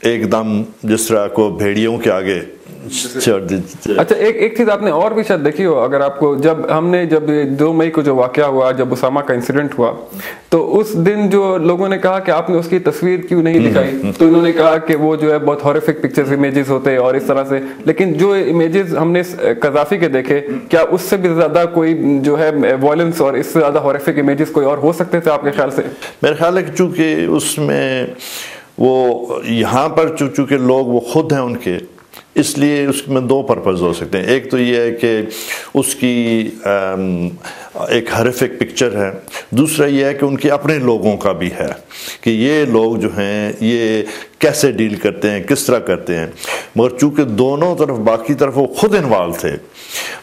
ایک دم جس طرح کو بھیڑیوں کے آگے چھوڑ دی. اچھا ایک چیز آپ نے اور بھی شاید دیکھی ہو, اگر آپ کو جب 2 مئی کو جو واقعہ ہوا, جب اسامہ کا انسیڈنٹ ہوا, تو اس دن جو لوگوں نے کہا کہ آپ نے اس کی تصویر کیوں نہیں دکھائی, تو انہوں نے کہا کہ وہ جو ہے بہت ہارفک پکچرز امیجز ہوتے اور اس طرح سے, لیکن جو امیجز ہم نے قذافی کے دیکھے, کیا اس سے بھی زیادہ کوئی جو ہے وائلنس اور اس سے زیادہ ہارفک امیجز کوئی اور ہو سکتے تھے آپ کے خیال سے؟ میرے خیال ہے کہ چونکہ اس میں وہ یہاں پر چونکہ لوگ وہ خود ہیں ان کے, اس لیے اس میں 2 پرپز ہو سکتے ہیں. ایک تو یہ ہے کہ اس کی ایک ہارفک پکچر ہے, دوسرا یہ ہے کہ ان کے اپنے لوگوں کا بھی ہے کہ یہ لوگ جو ہیں یہ کیسے ڈیل کرتے ہیں, کس طرح کرتے ہیں. مگر چونکہ دونوں طرف باقی طرف وہ خود انوالو تھے,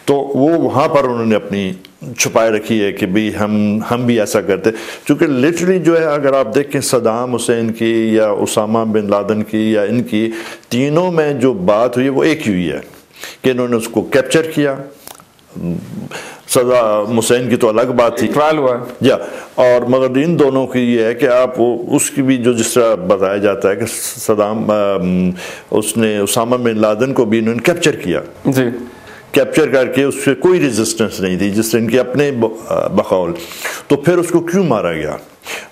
تو وہ وہاں پر انہوں نے اپنی چھپائے رکھی ہے کہ بھی ہم بھی ایسا کرتے. چونکہ لٹرلی جو ہے اگر آپ دیکھیں صدام حسین کی یا اسامہ بن لادن کی یا ان کی, تینوں میں جو بات ہوئی وہ ایک ہی ہوئی ہے کہ انہوں نے اس کو کیپچر کیا. صدام حسین کی تو الگ بات تھی, ٹرائل ہوا اور مگر ان دونوں کی یہ ہے کہ آپ اس کی بھی جو جس طرح بتایا جاتا ہے کہ اس نے اسامہ بن لادن کو بھی انہوں نے کیپچر کیا, جی کیپچر کر کے اس سے کوئی ریزسٹنس نہیں تھی جس سے ان کے اپنے بقول. تو پھر اس کو کیوں مارا گیا,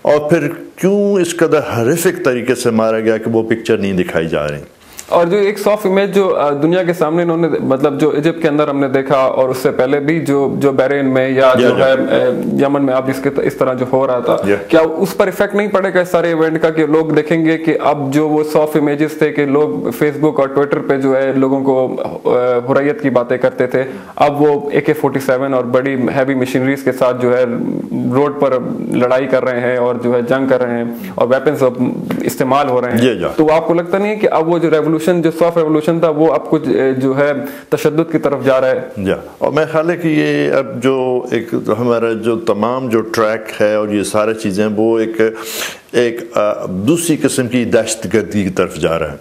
اور پھر کیوں اس قدر ہارفک طریقے سے مارا گیا کہ وہ پکچر نہیں دکھائی جا رہی. اور جو ایک سافٹ امیج جو دنیا کے سامنے انہوں نے مطلب جو ایجپٹ کے اندر ہم نے دیکھا, اور اس سے پہلے بھی جو بحرین میں یا جو ہے یمن میں اب اس طرح جو ہو رہا تھا, کیا اس پر افیکٹ نہیں پڑے گا اس سارے ایونٹ کا کہ لوگ دیکھیں گے کہ اب جو وہ سافٹ امیجز تھے کہ لوگ فیس بک اور ٹویٹر پہ جو ہے لوگوں کو حریت کی باتیں کرتے تھے, اب وہ AK-47 اور بڑی ہیوی مشینریز کے ساتھ جو ہے روڈ پر لڑائی کر رہے ہیں اور جو ہے جنگ کر رہے ہیں اور ویپنز استعمال ہو رہے ہیں. تو آپ کو لگتا نہیں ہے کہ اب وہ جو جو سافٹ ریولوشن تھا وہ اب کچھ جو ہے تشدد کی طرف جا رہا ہے؟ اور میں خیال ہے کہ یہ اب جو ایک ہمارا جو تمام جو ٹریک ہے اور یہ سارے چیزیں وہ ایک دوسری قسم کی دہشت گردی کی طرف جا رہا ہے.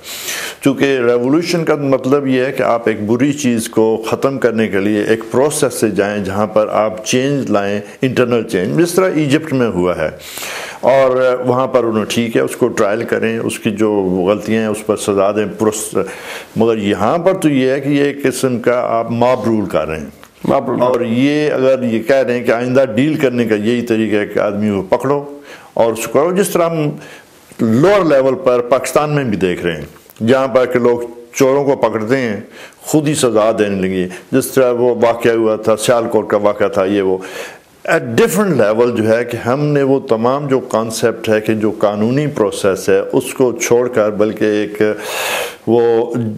چونکہ ریولوشن کا مطلب یہ ہے کہ آپ ایک بری چیز کو ختم کرنے کے لیے ایک پروسیس سے جائیں جہاں پر آپ چینج لائیں, انٹرنل چینج, جس طرح ایجپٹ میں ہوا ہے. اور وہاں پر انہوں ٹھیک ہے اس کو ٹرائل کریں, اس کی جو غلطیاں ہیں اس پر سزا دیں, مگر یہاں پر تو یہ ہے کہ یہ ایک قسم کا آپ ماب رول کر رہے ہیں. اور یہ اگر یہ کہہ رہے ہیں کہ آئندہ ڈیل کرنے کا یہی طریقہ ہے کہ آدمی کو پکڑو اور اس کو کرو, جس طرح ہم لوور لیول پر پاکستان میں بھی دیکھ رہے ہیں جہاں پر کہ لوگ چوروں کو پکڑتے ہیں خود ہی سزا دینے لگے, جس طرح وہ واقعہ ہوا تھا سیالکوٹ کا واقعہ تھا. یہ وہ ایٹ ڈفرنٹ لیول جو ہے کہ ہم نے وہ تمام جو کانسیپٹ ہے کہ جو قانونی پروسیس ہے اس کو چھوڑ کر بلکہ ایک وہ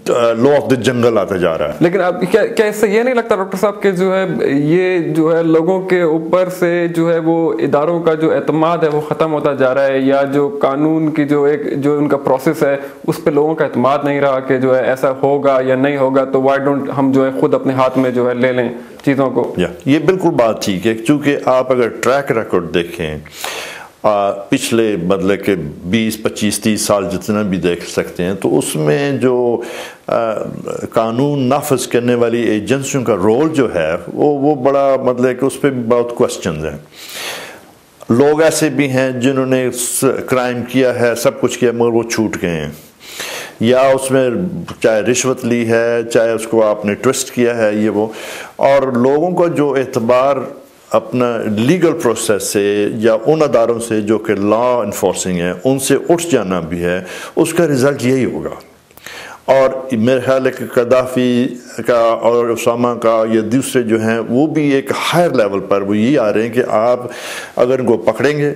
لا آف دا جنگل آتا جا رہا ہے. لیکن اب کیا اس سے یہ نہیں لگتا ڈاکٹر صاحب کہ جو ہے یہ جو ہے لوگوں کے اوپر سے جو ہے وہ اداروں کا جو اعتماد ہے وہ ختم ہوتا جا رہا ہے, یا جو قانون کی جو ان کا پروسیس ہے اس پہ لوگوں کا اعتماد نہیں رہا کہ جو ہے ایسا ہوگا یا نہیں ہوگا, تو وائی ڈونٹ ہم جو ہے خود اپنے ہاتھ میں جو ہے لے لیں چیزوں کو. یہ بالکل بات ٹھیک ہے, چونکہ آپ اگر ٹریک ریکارڈ دیکھیں پچھلے مطلب کہ 20 25 30 سال جتنا بھی دیکھ سکتے ہیں, تو اس میں جو قانون نافذ کرنے والی ایجنسیوں کا رول جو ہے وہ بڑا مطلب کہ اس پہ بھی بہت کوسچنز ہیں. لوگ ایسے بھی ہیں جنہوں نے کرائم کیا ہے, سب کچھ کیا, مگر وہ چھوٹ گئے ہیں, یا اس میں چاہے رشوت لی ہے, چاہے اس کو آپ نے ٹوسٹ کیا ہے, یہ وہ. اور لوگوں کا جو اعتبار اپنا لیگل پروسیس سے یا ان اداروں سے جو کہ لا انفورسنگ ہیں ان سے اٹھ جانا بھی ہے, اس کا رزلٹ یہی ہوگا. اور میرے خیال ہے کہ قذافی کا اور اسامہ کا یا دوسرے جو ہیں وہ بھی ایک ہائر لیول پر وہ یہی آ رہے ہیں کہ آپ اگر ان کو پکڑیں گے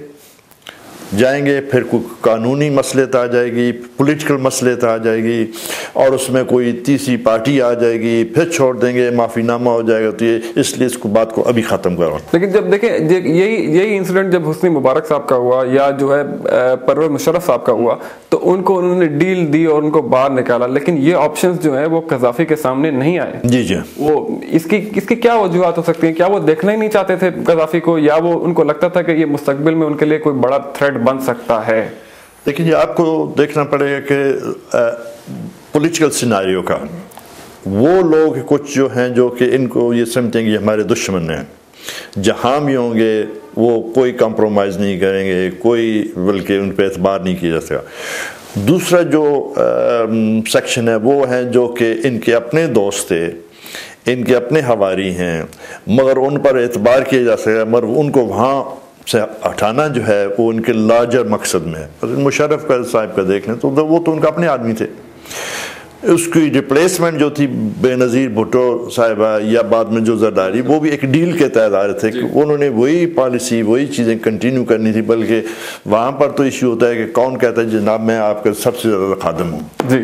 جائیں گے, پھر کوئی قانونی مسئلے آ جائے گی, پولیٹیکل مسئلے آ جائے گی, اور اس میں کوئی تیسری پارٹی آ جائے گی, پھر چھوڑ دیں گے, معافی نامہ ہو جائے گا. تو یہ اس لیے اس کو بات کو ابھی ختم کرو. لیکن جب دیکھیں یہی انسیڈنٹ جب حسنی مبارک صاحب کا ہوا یا جو ہے پرویز مشرف صاحب کا ہوا, تو انہوں نے ڈیل دی اور ان کو باہر نکالا, لیکن یہ آپشنز جو ہیں وہ قذافی کے سامنے نہیں آئے. جی وہ اس کی کیا وجوہات ہو سکتی ہیں؟ کیا وہ دیکھنا ہی نہیں چاہتے تھے قذافی کو, یا وہ ان کو لگتا تھا کہ یہ مستقبل میں ان کے لیے کوئی بڑا تھریٹ بن سکتا ہے؟ لیکن یہ آپ کو دیکھنا پڑے گا کہ پولیٹیکل سیناریو کا وہ لوگ کچھ جو ہیں جو کہ ان کو یہ سمجھتے ہیں کہ ہمارے دشمن ہیں, جہاں بھی ہوں گے وہ کوئی کمپرومائز نہیں کریں گے, کوئی بلکہ ان پہ اعتبار نہیں کیا جا سکتا. دوسرا جو سیکشن ہے وہ ہیں جو کہ ان کے اپنے دوست تھے، ان کے اپنے ہواری ہیں، مگر ان پر اعتبار کیا جا سکتا ہے، مگر ان کو وہاں سے ہٹانا جو ہے وہ ان کے لارجر مقصد میں ہے۔ مشرف کا صاحب کا دیکھ لیں تو وہ تو ان کا اپنے آدمی تھے، اس کی ریپلیسمنٹ جو تھی بے نظیر بھٹو صاحبہ یا بعد میں جو زرداری، وہ بھی ایک ڈیل کے تحت آ رہے تھے کہ انہوں نے وہی پالیسی وہی چیزیں کنٹینیو کرنی تھی، بلکہ وہاں پر تو ایشو ہوتا ہے کہ کون کہتا ہے جناب میں آپ کا سب سے زیادہ خادم ہوں جی،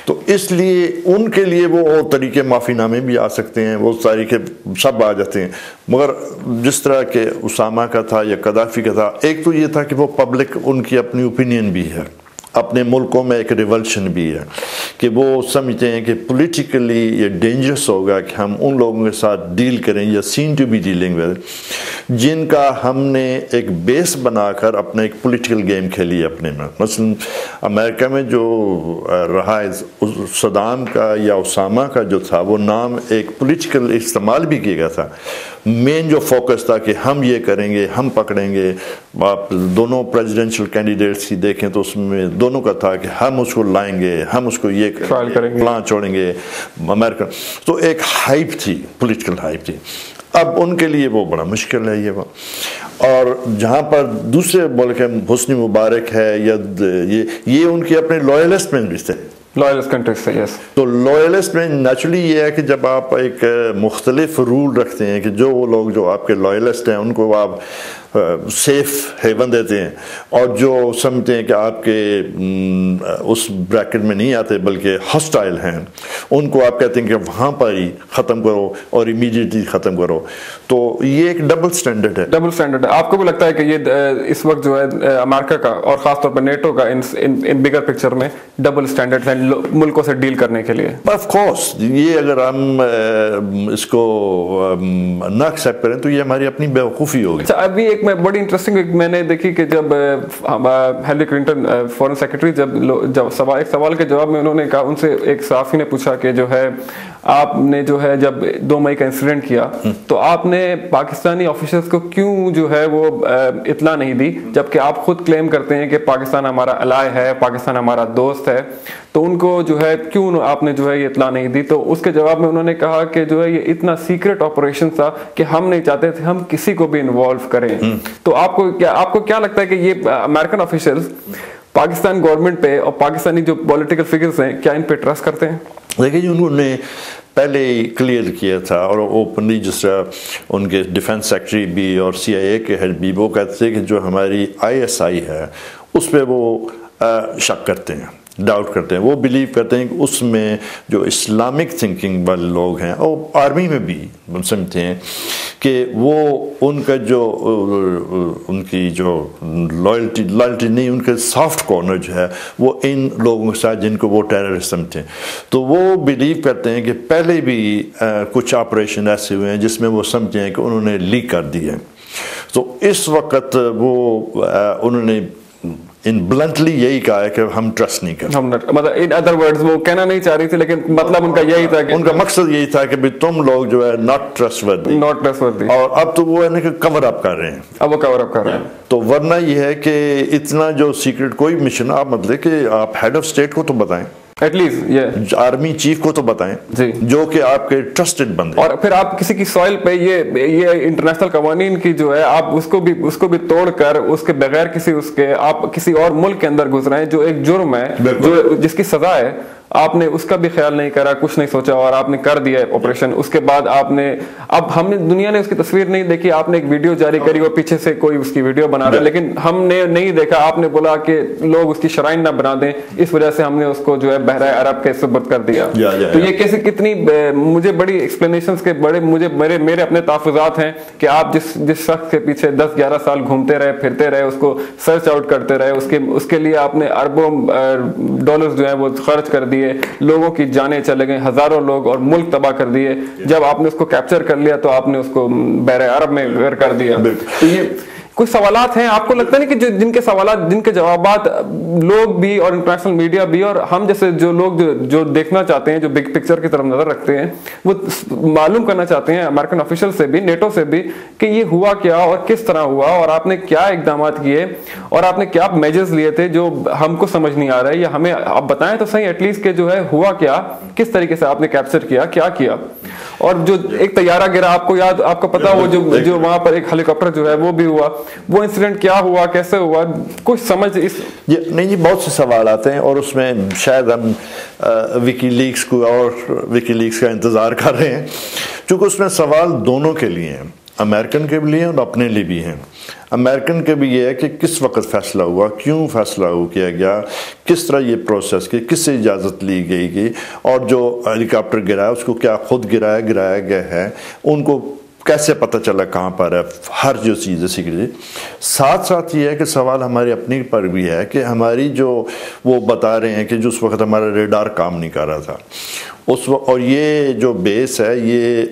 تو اس لیے ان کے لیے وہ اور طریقے معافی نامے بھی آ سکتے ہیں، وہ طریقے سب آ جاتے ہیں، مگر جس طرح کہ اسامہ کا تھا یا قذافی کا تھا، ایک تو یہ تھا کہ وہ پبلک ان کی اپنی اوپینین بھی ہے، اپنے ملکوں میں ایک ریولشن بھی ہے کہ وہ سمجھتے ہیں کہ پولیٹیکلی یہ ڈینجرس ہوگا کہ ہم ان لوگوں کے ساتھ ڈیل کریں یا سین ٹو بی ڈیلنگ ود جن کا ہم نے ایک بیس بنا کر اپنا ایک پولیٹیکل گیم کھیلی اپنے میں۔ مثلا امریکہ میں جو رہا ہے صدام کا یا اسامہ کا جو تھا، وہ نام ایک پولیٹیکل استعمال بھی کیا گیا تھا، مین جو فوکس تھا کہ ہم یہ کریں گے، ہم پکڑیں گے۔ آپ دونوں پریزیڈنشل کینڈیڈیٹس کی دیکھیں تو اس میں دونوں کا تھا کہ ہم اس کو لائیں گے، ہم اس کو یہ پلان چھوڑیں گے امریکہ، تو ایک ہائپ تھی، پولیٹیکل ہائپ تھی۔ اب ان کے لیے وہ بڑا مشکل ہے یہ، اور جہاں پر دوسرے ملک حسنی مبارک ہے یا یہ ان کے اپنے لوئلسٹ میں بھی تھے، لوئلسٹ کنٹریز سے، یس، تو لوئلسٹ میں نیچرلی یہ ہے کہ جب آپ ایک مختلف رول رکھتے ہیں کہ جو وہ لوگ جو آپ کے لوئلسٹ ہیں ان کو آپ سیف ہیون دیتے ہیں، اور جو سمجھتے ہیں کہ آپ کے اس بریکٹ میں نہیں آتے بلکہ ہاسٹائل ہیں، ان کو آپ کہتے ہیں کہ وہاں پر ہی ختم کرو اور امیڈیٹلی ختم کرو، تو یہ ایک ڈبل سٹینڈرڈ ہے۔ ڈبل سٹینڈرڈ ہے۔ آپ کو بھی لگتا ہے کہ یہ اس وقت جو ہے امریکہ کا اور خاص طور پر نیٹو کا ان بگر پکچر میں ڈبل سٹینڈرڈ ہیں ملکوں سے ڈیل کرنے کے لیے؟ آف کورس، یہ اگر ہم اس کو نہ ایکسیپٹ کریں تو یہ ہماری اپنی بیوقوفی ہوگی۔ اچھا، ابھی ایک میں بڑی انٹرسٹنگ میں نے دیکھی کہ جب ہیلری کلنٹن فورن سیکرٹری جب ایک سوال کے جواب میں انہوں نے کہا، ان سے ایک صحافی نے پوچھا کہ جو ہے آپ نے جو ہے جب 2 مئی کا انسیڈنٹ کیا تو آپ نے پاکستانی آفیسرز کو کیوں جو ہے وہ اطلاع نہیں دی، جبکہ آپ خود کلیم کرتے ہیں کہ پاکستان ہمارا الائے ہے، پاکستان ہمارا دوست ہے، تو ان کو جو ہے کیوں آپ نے جو ہے یہ اطلاع نہیں دی؟ تو اس کے جواب میں انہوں نے کہا کہ جو ہے یہ اتنا سیکرٹ آپریشن تھا کہ ہم نہیں چاہتے تھے ہم کسی کو بھی انوالو کریں۔ تو آپ کو کیا لگتا ہے کہ یہ امریکن آفیسرز پاکستان گورنمنٹ پہ اور پاکستانی جو پولیٹیکل فگرز ہیں کیا ان پہ ٹرسٹ کرتے ہیں؟ دیکھیں، انہوں نے پہلے ہی کلیئر کیا تھا اور اوپنلی، جس طرح ان کے ڈیفنس سیکرٹری بھی اور CIA کے ہیڈ بھی وہ کہتے تھے کہ جو ہماری ISI ہے اس پہ وہ شک کرتے ہیں، ڈاؤٹ کرتے ہیں، وہ بلیو کرتے ہیں کہ اس میں جو اسلامک تھنکنگ والے لوگ ہیں اور آرمی میں بھی سمجھتے ہیں کہ وہ ان کا جو ان کی جو لائلٹی نہیں، ان کے سافٹ کارنر جو ہے وہ ان لوگوں کے ساتھ جن کو وہ ٹیررسٹ سمجھتے ہیں، تو وہ بلیو کرتے ہیں کہ پہلے بھی کچھ آپریشن ایسے ہوئے ہیں جس میں وہ سمجھتے ہیں کہ انہوں نے لیک کر دی ہے، تو اس وقت وہ انہوں نے ان بلنٹلی یہی کہا ہے کہ ہم ٹرسٹ نہیں کرتے، مطلب ان ادر ورڈز وہ کہنا نہیں چاہ رہی تھی لیکن مطلب ان کا یہی تھا کہ ان کا مقصد یہی تھا کہ تم لوگ جو ہے ناٹ ٹرسٹ وردی، اور اب تو وہ ہے کہ کور اپ کر رہے ہیں، اب وہ کور اپ کر رہے ہیں، تو ورنہ یہ ہے کہ اتنا جو سیکرٹ کوئی مشن آپ مطلب کہ آپ ہیڈ آف اسٹیٹ کو تو بتائیں، ایٹ لیسٹ آرمی چیف کو تو بتائیں جی، جو کہ آپ کے ٹرسٹڈ بندے، اور پھر آپ کسی کی سوائل پہ یہ انٹرنیشنل قوانین کی جو ہے آپ اس کو بھی توڑ کر اس کے بغیر آپ کسی اور ملک کے اندر گزرائیں جو ایک جرم ہے، جو جس کی سزا ہے، آپ نے اس کا بھی خیال نہیں کرا، کچھ نہیں سوچا اور آپ نے کر دیا آپریشن۔ اس کے بعد آپ نے دنیا نے اس کی تصویر نہیں دیکھی، آپ نے ایک ویڈیو جاری کری، وہ پیچھے سے کوئی اس کی ویڈیو بنا رہا ہے، لیکن ہم نے نہیں دیکھا، آپ نے بولا کہ لوگ اس کی شرائن نہ بنا دیں، اس وجہ سے ہم نے اس کو جو ہے بحرۂ عرب کے سپرد کر دیا۔ تو یہ کیسے کتنی مجھے بڑی ایکسپلینیشنز کے میرے اپنے تحفظات ہیں کہ آپ جس شخص کے پیچھے 10-11 سال گھومتے رہے، پھرتے رہے، اس کو سرچ آؤٹ کرتے رہے، اس کے لیے آپ نے اربوں ڈالرز جو ہیں وہ خرچ کر دیے، لوگوں کی جانیں چلے گئے، ہزاروں لوگ اور ملک تباہ کر دیے، جب آپ نے اس کو کیپچر کر لیا تو آپ نے اس کو بحر عرب میں غرق کر دیا۔ تو یہ کوئی سوالات ہیں آپ کو لگتا نہیں کہ جن کے سوالات جن کے جوابات لوگ بھی اور انٹرنیشنل میڈیا بھی اور ہم جیسے جو لوگ جو دیکھنا چاہتے ہیں, جو بگ پکچر کی طرف نظر رکھتے ہیں, وہ معلوم کرنا چاہتے ہیں امریکن آفیشل سے بھی, نیٹو سے بھی, کہ یہ ہوا کیا اور کس طرح ہوا اور آپ نے کیا اقدامات کیے اور آپ نے کیا میجرز لیے تھے جو ہم کو سمجھ نہیں آ رہا ہے, یا ہمیں آپ بتائیں تو صحیح ایٹ لیسٹ کہ جو ہے ہوا کیا, کس طریقے سے آپ نے کیپچر کیا, کیا کیا. اور جو ایک طیارہ گرا, آپ کو یاد, آپ کو پتا, وہ جو وہاں پر ایک ہیلی کاپٹر جو ہے وہ بھی ہوا, وہ انسیڈنٹ کیا ہوا, کیسے ہوا, کچھ سمجھ اس نہیں جی, بہت سے سوال آتے ہیں اور اس میں شاید ہم وکی لیکس کو اور وکی لیکس کا انتظار کر رہے ہیں, چونکہ اس میں سوال دونوں کے لیے ہیں, امریکن کے بھی لیے اور اپنے لیے بھی ہیں. امریکن کے بھی یہ ہے کہ کس وقت فیصلہ ہوا, کیوں فیصلہ کیا گیا, کس طرح یہ پروسیس کی, کس سے اجازت لی گئی, اور جو ہیلی کاپٹر گرایا اس کو کیا خود گرایا گیا ہے, ان کو کیسے پتہ چلا کہاں پر ہے, ہر جو چیز ہے سیکرٹری. ساتھ ساتھ یہ ہے کہ سوال ہمارے اپنی پر بھی ہے کہ ہماری جو وہ بتا رہے ہیں کہ جو اس وقت ہمارا ریڈار کام نہیں کر رہا تھا اس وقت, اور یہ جو بیس ہے یہ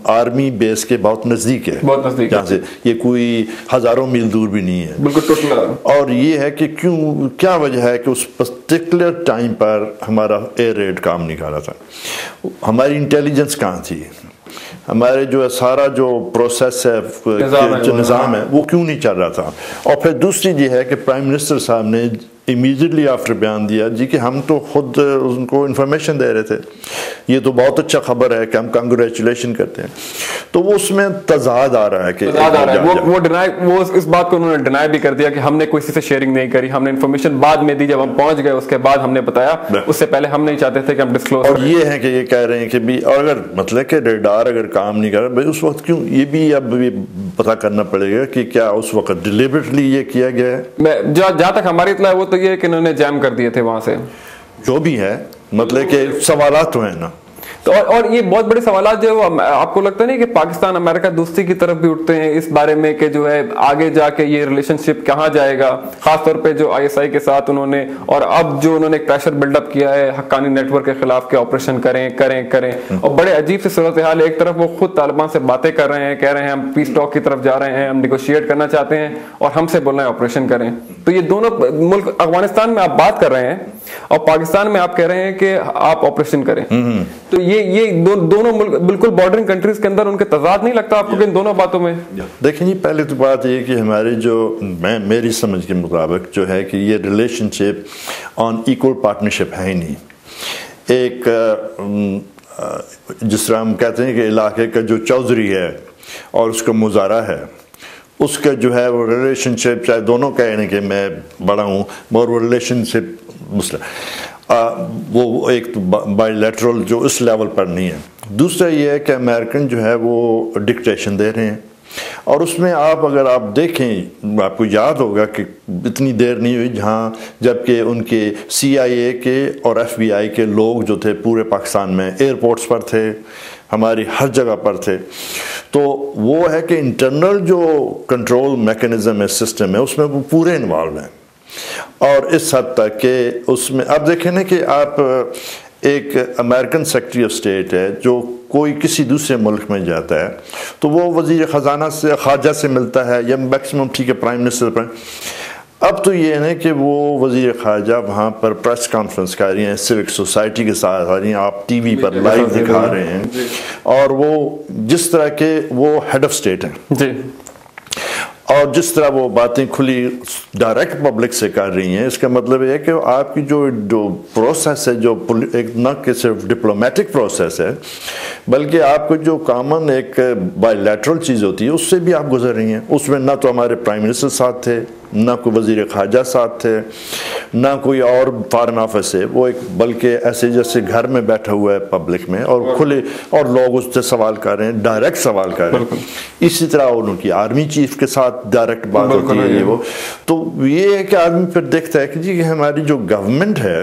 آرمی بیس کے بہت نزدیک ہے, بہت نزدیک, جہاں سے یہ کوئی ہزاروں میل دور بھی نہیں ہے, بالکل ٹوٹل. اور یہ ہے کہ کیا وجہ ہے کہ اس پرٹیکولر ٹائم پر ہمارا ایئر ریڈ کام نہیں کر رہا تھا, ہماری انٹیلیجنس کہاں تھی, ہمارے جو سارا جو پروسیس ہے, جو نظام ہے وہ کیوں نہیں چل رہا تھا. اور پھر دوسری یہ ہے کہ پرائم منسٹر صاحب نے امیڈیٹلی آفٹر بیان دیا جی کہ ہم تو خود ان کو انفارمیشن دے رہے تھے, یہ تو بہت اچھا خبر ہے کہ ہم کنگریچولیشن کرتے ہیں. تو وہ اس میں تضاد آ رہا ہے کہ وہ اس بات کو انہوں نے ڈینائی بھی کر دیا کہ ہم نے کسی سے شیئرنگ نہیں کری, ہم نے انفارمیشن بعد میں دی, جب ہم پہنچ گئے اس کے بعد ہم نے بتایا, اس سے پہلے ہم نہیں چاہتے تھے کہ ہم ڈسکلوز. اور یہ ہے کہ یہ کہہ رہے ہیں کہ بھی, اور اگر مطلب کہ ریڈار اگر کام نہیں کر رہا بھائی اس وقت کیوں, یہ بھی اب پتہ کرنا پڑے گا کہ کیا اس وقت ڈیلیبریٹلی یہ کیا گیا ہے. جہاں تک ہماری اطلاع ہے وہ تو یہ ہے کہ انہوں نے جیم کر دیے تھے وہاں سے, جو بھی ہے, مطلب کہ سوالات تو ہیں نا. اور یہ بہت بڑے سوالات جو آپ کو لگتا نہیں کہ پاکستان امریکہ دوستی کی طرف بھی اٹھتے ہیں اس بارے میں کہ جو ہے آگے جا کے یہ ریلیشن شپ کہاں جائے گا, خاص طور پہ جو ISI کے ساتھ انہوں نے, اور اب جو انہوں نے ایک پریشر بلڈ اپ کیا ہے حقانی نیٹ ورک کے خلاف کہ آپریشن کریں, اور بڑے عجیب سے صورتحال. ایک طرف وہ خود طالبان سے باتیں کر رہے ہیں, کہہ رہے ہیں ہم پیس ٹاک کی طرف جا رہے ہیں, ہم نیگوشیٹ کرنا چاہتے ہیں, اور ہم سے بول رہے ہیں آپریشن کریں. تو یہ دونوں ملک, افغانستان میں آپ بات کر رہے ہیں اور پاکستان میں آپ کہہ رہے ہیں کہ آپ آپریشن کریں. تو یہ دونوں ملک بالکل بارڈرنگ کنٹریز کے اندر ان کے تضاد نہیں لگتا آپ کو کہ ان دونوں باتوں میں؟ دیکھیں جی, پہلے تو بات یہ کہ ہمارے جو میری سمجھ کے مطابق جو ہے کہ یہ relation ship on equal partnership ہے ہی نہیں. ایک جس طرح ہم کہتے ہیں کہ علاقے کا جو چودھری ہے اور اس کا مزارع ہے, اس کا جو ہے وہ ریلیشن شپ, چاہے دونوں کہیں کہ میں بڑا ہوں مگر وہ ریلیشن شپ وہ ایک بائی لیٹرل جو اس لیول پر نہیں ہے. دوسرا یہ ہے کہ امریکن جو ہے وہ ڈکٹیشن دے رہے ہیں, اور اس میں اگر آپ دیکھیں, آپ کو یاد ہوگا کہ اتنی دیر نہیں ہوئی جہاں جب کہ ان کے CIA کے اور FBI کے لوگ جو تھے پورے پاکستان میں ایئرپورٹس پر تھے, ہماری ہر جگہ پر تھے. تو وہ ہے کہ انٹرنل جو کنٹرول میکنزم ہے, سسٹم ہے, اس میں وہ پورے انوالو ہیں. اور اس حد تک کہ اس میں آپ دیکھیں نا کہ آپ ایک امریکن سیکرٹری آف اسٹیٹ ہے جو کوئی کسی دوسرے ملک میں جاتا ہے تو وہ وزیر خزانہ سے, خارجہ سے ملتا ہے, یا میکسیمم ٹھیک ہے پرائم منسٹر پر. اب تو یہ ہے کہ وہ وزیر خارجہ وہاں پر پریس کانفرنس کر رہی ہیں, سوک سوسائٹی کے ساتھ آ رہی ہیں, آپ ٹی وی پر لائیو دکھا رہے ہیں, اور وہ جس طرح کے وہ ہیڈ آف اسٹیٹ ہیں اور جس طرح وہ باتیں کھلی ڈائریکٹ پبلک سے کر رہی ہیں, اس کا مطلب یہ ہے کہ آپ کی جو پروسیس ہے, جو ایک نہ کہ صرف ڈپلومیٹک پروسیس ہے بلکہ آپ کو جو کامن ایک بائی لیٹرل چیز ہوتی ہے اس سے بھی آپ گزر رہی ہیں. اس میں نہ تو ہمارے پرائم منسٹر ساتھ تھے, نہ کوئی وزیر خارجہ ساتھ تھے, نہ کوئی اور فارن آفس ہے, وہ ایک بلکہ ایسے جیسے گھر میں بیٹھا ہوا ہے پبلک میں, اور کھلے, اور لوگ اس سے سوال کر رہے ہیں, ڈائریکٹ سوال کر رہے ہیں. اسی طرح ان کی آرمی چیف کے ساتھ ڈائریکٹ بات ہوتی ہے. وہ تو یہ ہے کہ آدمی پھر دیکھتا ہے کہ جی ہماری جو گورنمنٹ ہے,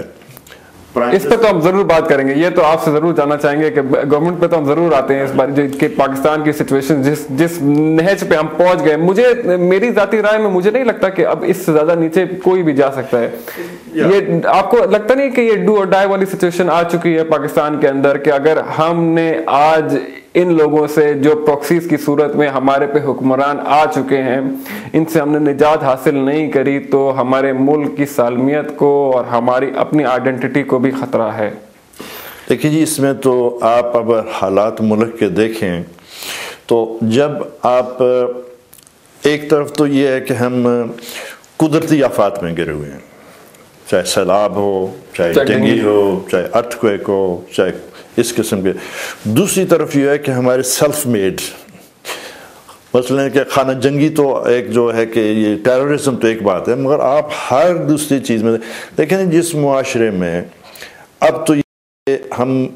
اس پہ تو ہم ضرور بات کریں گے, یہ تو آپ سے ضرور جاننا چاہیں گے کہ گورنمنٹ پہ تو ہم ضرور آتے ہیں اس بار کہ پاکستان کی سچویشن جس نہج پہ ہم پہنچ گئے, میری ذاتی رائے میں مجھے نہیں لگتا کہ اب اس سے زیادہ نیچے کوئی بھی جا سکتا ہے. یہ آپ کو لگتا نہیں کہ یہ ڈو اور ڈائی والی سچویشن آ چکی ہے پاکستان کے اندر کہ اگر ہم نے آج ان لوگوں سے جو پروکسیز کی صورت میں ہمارے پہ حکمران آ چکے ہیں، ان سے ہم نے نجات حاصل نہیں کری تو ہمارے ملک کی سالمیت کو اور ہماری اپنی آئیڈینٹی کو بھی خطرہ ہے۔ دیکھیے جی، اس میں تو آپ اب حالات ملک کے دیکھیں تو جب آپ ایک طرف تو یہ ہے کہ ہم قدرتی آفات میں گرے ہوئے ہیں، چاہے سیلاب ہو، چاہے جنگی ہو، چاہے ارتھ کویک ہو، چاہے اس قسم کے۔ دوسری طرف یہ ہے کہ ہمارے سیلف میڈ، مثلا کہ خانہ جنگی تو ایک جو ہے کہ یہ ٹیررزم تو ایک بات ہے، مگر آپ ہر دوسری چیز میں دیکھیں جس معاشرے میں اب تو یہ ہم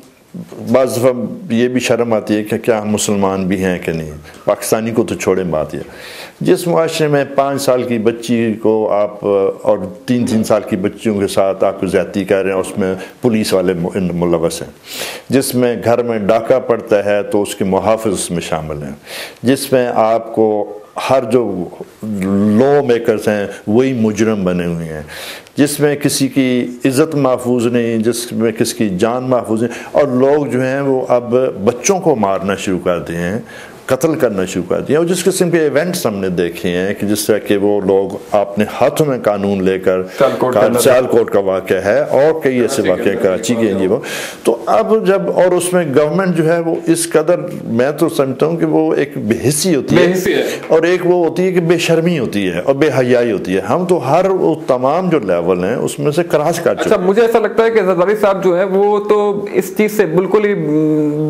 بعض دفعہ یہ بھی شرم آتی ہے کہ کیا ہم مسلمان بھی ہیں کہ نہیں، پاکستانی کو تو چھوڑیں بات یہ، جس معاشرے میں 5 سال کی بچی کو آپ اور 3 سال کی بچیوں کے ساتھ آپ کو زیادتی کر رہے ہیں، اس میں پولیس والے ملوث ہیں، جس میں گھر میں ڈاکہ پڑتا ہے تو اس کے محافظ اس میں شامل ہیں، جس میں آپ کو ہر جو لا میکرز ہیں وہی مجرم بنے ہوئے ہیں، جس میں کسی کی عزت محفوظ نہیں، جس میں کسی کی جان محفوظ نہیں، اور لوگ جو ہیں وہ اب بچوں کو مارنا شروع کر دیے ہیں، قتل کرنا شروع کر دیا، اور جس قسم کے ایونٹس ہم نے دیکھے ہیں کہ جس طرح کہ وہ لوگ اپنے ہاتھوں میں قانون لے کر، سیال کوٹ کا واقعہ ہے اور کئی ایسے واقعے کراچی کے ہیں، وہ تو اب جب اور اس میں گورنمنٹ جو ہے وہ اس قدر، میں تو سمجھتا ہوں کہ وہ ایک بے حسی ہوتی ہے اور ایک وہ ہوتی ہے کہ بے شرمی ہوتی ہے اور بے حیائی ہوتی ہے، ہم تو ہر وہ تمام جو لیول ہیں اس میں سے کراس کر چکے۔ اچھا، مجھے ایسا لگتا ہے کہ زرداری صاحب جو ہے وہ تو اس چیز سے بالکل ہی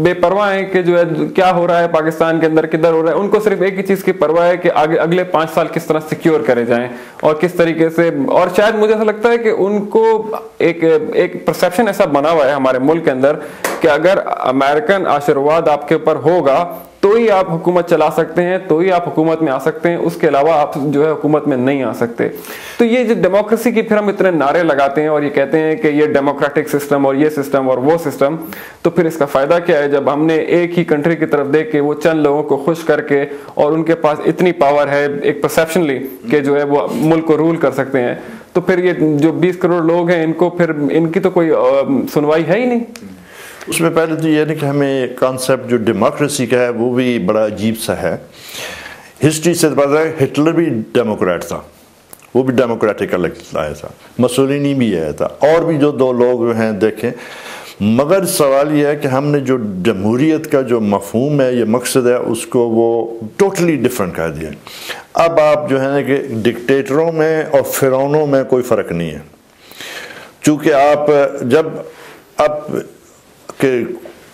بے پرواہ ہیں کہ جو ہے کیا ہو رہا ہے پاکستان کے اندر، کدھر ہو رہا ہے، ان کو صرف ایک ہی چیز کی پرواہ ہے کہ اگلے 5 سال کس طرح سیکیور کرے جائیں اور کس طریقے سے، اور شاید مجھے ایسا لگتا ہے کہ ان کو ایک پرسیپشن ایسا بنا ہوا ہے ہمارے ملک کے اندر کہ اگر امریکن آشرواد آپ کے اوپر ہوگا تو ہی آپ حکومت چلا سکتے ہیں، تو ہی آپ حکومت میں آ سکتے ہیں، اس کے علاوہ آپ جو ہے حکومت میں نہیں آ سکتے۔ تو یہ جو ڈیموکریسی کی پھر ہم اتنے نعرے لگاتے ہیں اور یہ کہتے ہیں کہ یہ ڈیموکریٹک سسٹم اور یہ سسٹم اور وہ سسٹم، تو پھر اس کا فائدہ کیا ہے جب ہم نے ایک ہی کنٹری کی طرف دیکھ کے وہ چند لوگوں کو خوش کر کے، اور ان کے پاس اتنی پاور ہے ایک پرسیپشنلی کہ جو ہے وہ ملک کو رول کر سکتے ہیں، تو پھر یہ جو 20 کروڑ لوگ ہیں ان کو پھر ان کی تو کوئی سنوائی ہے ہی نہیں۔ اس میں پہلے تو یہ ہے کہ ہمیں کانسیپٹ جو ڈیموکریسی کا ہے وہ بھی بڑا عجیب سا ہے۔ ہسٹری سے پتا ہے ہٹلر بھی ڈیموکریٹ تھا، وہ بھی ڈیموکریٹک آیا تھا، مسولینی بھی آیا تھا، اور بھی جو 2 لوگ ہیں دیکھیں، مگر سوال یہ ہے کہ ہم نے جو جمہوریت کا جو مفہوم ہے، یہ مقصد ہے، اس کو وہ ٹوٹلی ڈیفرنٹ کر دیا۔ اب آپ جو ہے نا کہ ڈکٹیٹروں میں اور فرعونوں میں کوئی فرق نہیں ہے، چونکہ آپ جب اب کہ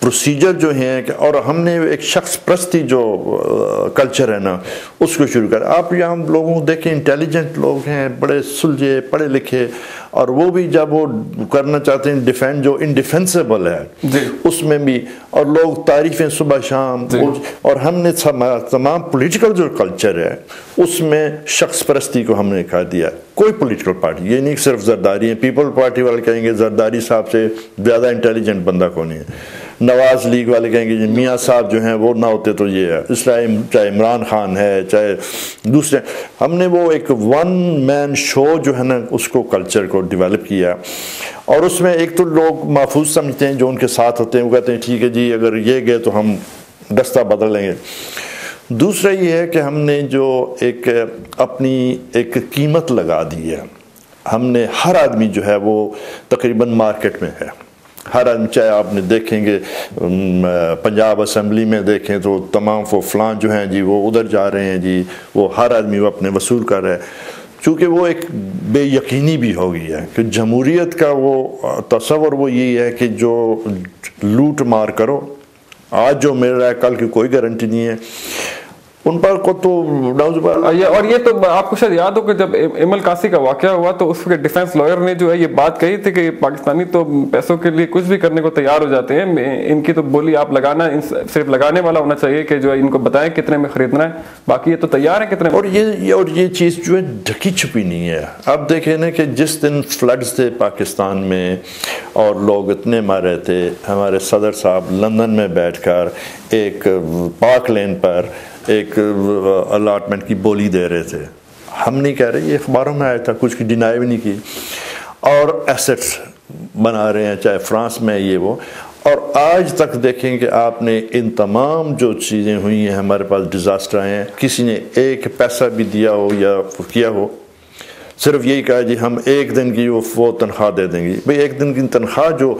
پروسیجر جو ہیں کہ، اور ہم نے ایک شخص پرستی جو کلچر ہے نا اس کو شروع کر، آپ یہاں لوگوں کو دیکھیں انٹیلیجنٹ لوگ ہیں، بڑے سلجھے پڑھے لکھے، اور وہ بھی جب وہ کرنا چاہتے ہیں ڈیفینڈ جو انڈیفینسیبل ہے اس میں بھی، اور لوگ تعریفیں صبح شام، اور ہم نے تمام پولیٹیکل جو کلچر ہے اس میں شخص پرستی کو ہم نے کہا دیا۔ کوئی پولیٹیکل پارٹی، یہ نہیں صرف زرداری ہیں، پیپل پارٹی والے کہیں گے زرداری صاحب سے زیادہ انٹیلیجنٹ بندہ کو نہیں ہے، نواز لیگ والے کہیں گے میاں صاحب جو ہیں وہ نہ ہوتے تو یہ ہے، اسلام چاہے عمران خان ہے چاہے دوسرے، ہم نے وہ ایک 1 مین شو جو ہے نا اس کو کلچر کو ڈیولپ کیا، اور اس میں ایک تو لوگ محفوظ سمجھتے ہیں جو ان کے ساتھ ہوتے ہیں، وہ کہتے ہیں ٹھیک ہے جی اگر یہ گئے تو ہم دستہ بدل لیں گے۔ دوسرا یہ ہے کہ ہم نے جو ایک اپنی ایک قیمت لگا دی ہے، ہم نے ہر آدمی جو ہے وہ تقریباً مارکیٹ میں ہے، ہر آدمی، چاہے آپ نے دیکھیں گے پنجاب اسمبلی میں دیکھیں تو تمام وہ فلان جو ہیں جی وہ ادھر جا رہے ہیں جی، وہ ہر آدمی وہ اپنے وصول کر رہا ہے، چونکہ وہ ایک بے یقینی بھی ہو گئی ہے کہ جمہوریت کا وہ تصور وہ یہی ہے کہ جو لوٹ مار کرو، آج جو مل رہا ہے کل کی کوئی گارنٹی نہیں ہے، ان پر کو تو اور یہ تو آپ کو شاید یاد ہو کہ جب ایمل کاسی کا واقعہ ہوا تو اس کے ڈیفینس لائر نے جو ہے یہ بات کہی تھی کہ پاکستانی تو پیسوں کے لیے کچھ بھی کرنے کو تیار ہو جاتے ہیں، ان کی تو بولی آپ لگانا صرف لگانے والا ہونا چاہیے کہ جو ہے ان کو بتائیں کتنے میں خریدنا ہے، باقی یہ تو تیار ہے کتنے میں۔ اور یہ چیز جو ہے ڈھکی چھپی نہیں ہے۔ اب دیکھیں نا کہ جس دن فلڈز تھے پاکستان میں اور لوگ اتنے مارے تھے، ہمارے صدر صاحب لندن میں بیٹھ کر ایک پارک لین پر ایک الاٹمنٹ کی بولی دے رہے تھے، ہم نہیں کہہ رہے، یہ اخباروں میں آیا تھا، کچھ کی ڈینائی بھی نہیں کی، اور ایسٹس بنا رہے ہیں چاہے فرانس میں یہ وہ، اور آج تک دیکھیں کہ آپ نے ان تمام جو چیزیں ہوئی ہیں، ہمارے پاس ڈیزاسٹر آئے ہیں، کسی نے ایک پیسہ بھی دیا ہو یا کیا ہو، صرف یہی کہا جی ہم ایک دن کی وہ تنخواہ دے دیں گے. بھئی ایک دن کی تنخواہ جو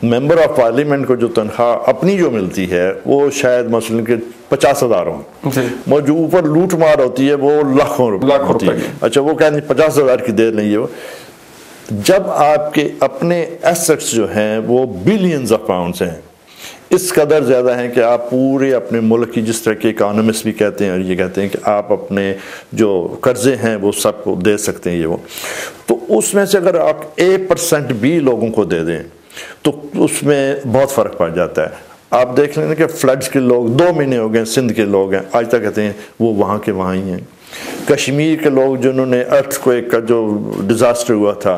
ممبر آف پارلیمنٹ کو جو تنخواہ اپنی جو ملتی ہے وہ شاید مثلاً کہ 50,000 ہوں، وہ جو اوپر لوٹ مار ہوتی ہے وہ لاکھوں روپے. اچھا وہ کہتے ہیں 50,000 کی دے لیں. وہ جب آپ کے اپنے ایسٹس جو ہیں وہ بلینز آف پاؤنڈز ہیں، اس قدر زیادہ ہیں کہ آپ پورے اپنے ملک کی، جس طرح کے اکانومسٹ بھی کہتے ہیں اور یہ کہتے ہیں کہ آپ اپنے جو قرضے ہیں وہ سب کو دے سکتے ہیں. وہ تو اس میں سے اگر آپ 1% بھی لوگوں کو دے دیں تو اس میں بہت فرق پڑ جاتا ہے. آپ دیکھ لیں کہ فلڈز کے لوگ 2 مہینے ہو گئے، سندھ کے لوگ ہیں آج تک کہتے ہیں وہ وہاں کے وہاں ہی ہیں. کشمیر کے لوگ جنہوں نے ارتھ کویک کا جو ڈیزاسٹر ہوا تھا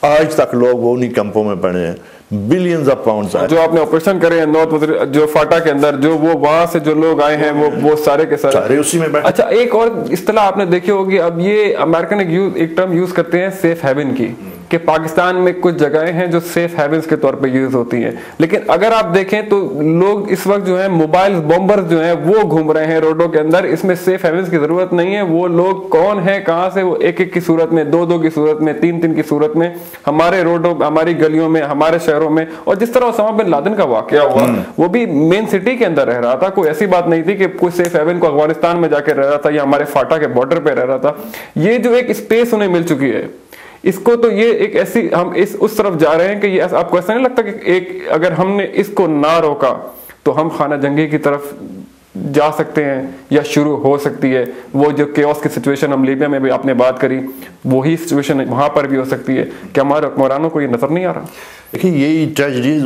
آج تک لوگ وہ انہی کیمپوں میں پڑے ہیں. بلینز آف پاؤنڈز جو آپ نے آپریشن کرے ہیں نارتھ جو فاٹا کے اندر، جو وہ وہاں سے جو لوگ آئے ہیں وہ سارے کے سارے اسی میں بیٹھے. اچھا ایک اور اصطلاح آپ نے دیکھی ہوگی، اب یہ امریکن ایک ٹرم یوز کرتے ہیں سیف ہیون کی، کہ پاکستان میں کچھ جگہیں ہیں جو سیف ہیونز کے طور پہ یوز ہوتی ہیں، لیکن اگر آپ دیکھیں تو لوگ اس وقت جو ہیں موبائل بمبرز جو ہیں وہ گھوم رہے ہیں روڈوں کے اندر. اس میں سیف ہیونز کی ضرورت نہیں ہے. وہ لوگ کون ہیں، کہاں سے، وہ 1-1 کی صورت میں، 2-2 کی صورت میں، 3-3 کی صورت میں ہمارے روڈوں، ہماری گلیوں میں، ہمارے شہروں میں. اور جس طرح اسامہ بن لادن کا واقعہ ہوا، وہ بھی مین سٹی کے اندر رہ رہا تھا، کوئی ایسی بات نہیں تھی کہ کوئی سیف ہیون کو افغانستان میں جا کے رہ رہا تھا یا ہمارے فاٹا کے بارڈر پہ رہ رہا تھا. یہ جو ایک اسپیس انہیں مل چکی ہے، اس کو تو یہ ایک ایسی ہم اس طرف جا رہے ہیں کہ یہ آپ کو ایسا نہیں لگتا کہ ایک اگر ہم نے اس کو نہ روکا تو ہم خانہ جنگی کی طرف جا سکتے ہیں یا شروع ہو سکتی ہے. وہ جو کیوس کی سچویشن ہم لیبیا میں بھی آپ نے بات کری، وہی سچویشن وہاں پر بھی ہو سکتی ہے. کہ ہمارے حکمرانوں کو یہ نظر نہیں آ رہا؟ دیکھیں یہی ٹریجڈی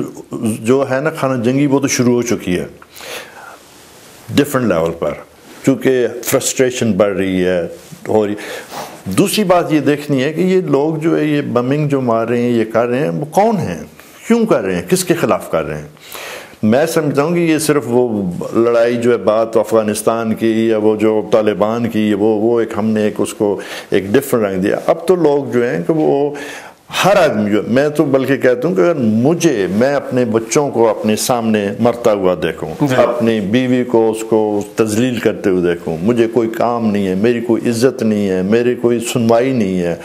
جو ہے نا خانہ جنگی، وہ تو شروع ہو چکی ہے ڈفرنٹ لیول پر، چونکہ فرسٹریشن بڑھ رہی ہے. اور دوسری بات یہ دیکھنی ہے کہ یہ لوگ جو ہے یہ بمنگ جو مار رہے ہیں، یہ کر رہے ہیں، وہ کون ہیں، کیوں کر رہے ہیں، کس کے خلاف کر رہے ہیں. میں سمجھتا ہوں کہ یہ صرف وہ لڑائی جو ہے بات افغانستان کی یا وہ جو طالبان کی، وہ ایک ہم نے ایک اس کو ایک ڈفرنٹ رنگ دیا. اب تو لوگ جو ہیں کہ وہ ہر آدمی جو، میں تو بلکہ کہتا ہوں کہ اگر میں اپنے بچوں کو اپنے سامنے مرتا ہوا دیکھوں، اپنی بیوی کو اس کو تذلیل کرتے ہوئے دیکھوں، مجھے کوئی کام نہیں ہے، میری کوئی عزت نہیں ہے، میری کوئی سنوائی نہیں ہے.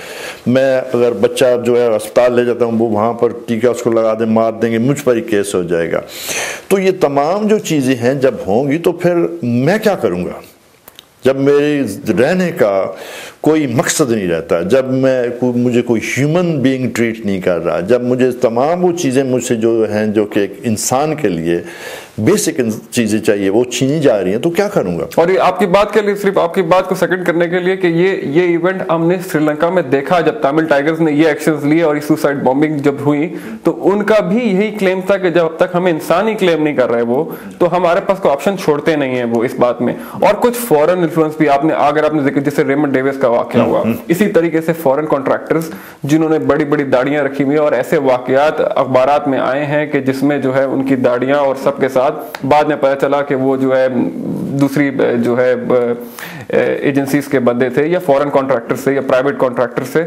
میں اگر بچہ جو ہے اسپتال لے جاتا ہوں، وہ وہاں پر ٹیکہ اس کو لگا دیں، مار دیں گے، مجھ پر ہی کیس ہو جائے گا. تو یہ تمام جو چیزیں ہیں جب ہوں گی تو پھر میں کیا کروں گا؟ جب میرے رہنے کا کوئی مقصد نہیں رہتا، جب مجھے کوئی ہیومن بینگ ٹریٹ نہیں کر رہا، جب مجھے تمام وہ چیزیں مجھ سے جو ہیں جو کہ ایک انسان کے لیے بیسک چیزیں چاہیے وہ چھینی جا رہی ہیں، تو کیا کروں گا؟ اور یہ آپ کی بات کے لیے، صرف آپ کی بات کو سیکنڈ کرنے کے لیے، کہ یہ ایونٹ ہم نے سری لنکا میں دیکھا جب تامل ٹائگرز نے یہ ایکشنز لیے اور سوسائڈ بامبنگ جب ہوئی، تو ان کا بھی یہی کلیم تھا کہ جب تک ہمیں انسان ہی کلیم نہیں کر رہے وہ، تو ہمارے پاس کوئی آپشن چھوڑتے نہیں ہیں وہ اس بات میں. اور کچھ فورن انفلوئنس بھی آپ نے، اگر آپ نے ذکر جیسے ریمنڈ ڈیوس کا واقعہ ہوا، اسی طریقے سے فورن کانٹریکٹرز جنہوں نے بڑی بڑی داڑیاں رکھی ہوئی ہیں، اور ایسے واقعات اخبارات میں آئے ہیں کہ جس میں جو ہے ان کی داڑیاں اور سب کے ساتھ بعد میں پتہ چلا کہ وہ جو ہے دوسری جو ہے ایجنسیز کے بندے تھے یا فورن کانٹریکٹر سے یا پرائیویٹ کانٹریکٹر سے.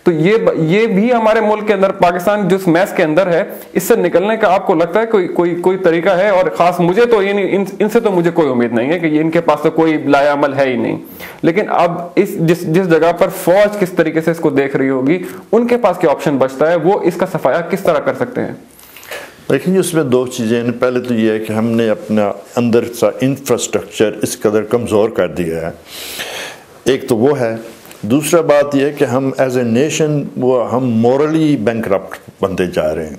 تو یہ بھی ہمارے ملک کے اندر، پاکستان جس میس کے اندر ہے، اس سے نکلنے کا آپ کو لگتا ہے کوئی طریقہ ہے؟ اور خاص مجھے تو یہ نہیں، ان سے تو مجھے کوئی امید نہیں ہے کہ ان کے پاس تو کوئی لایا عمل ہے ہی نہیں. لیکن اب جس جگہ پر فوج کس طریقے سے اس کو دیکھ رہی ہوگی، ان کے پاس کیا آپشن بچتا ہے، وہ اس کا صفایا کس طرح کر سکتے ہیں؟ لیکن اس میں 2 چیزیں ہیں. پہلے تو یہ ہے کہ ہم نے اپنا اندر سا انفراسٹرکچر اس قدر کمزور کر دیا ہے، ایک تو وہ ہے. دوسرا بات یہ ہے کہ ہم ایز اے نیشن ہم مورلی بینکرپٹ بنتے جا رہے ہیں،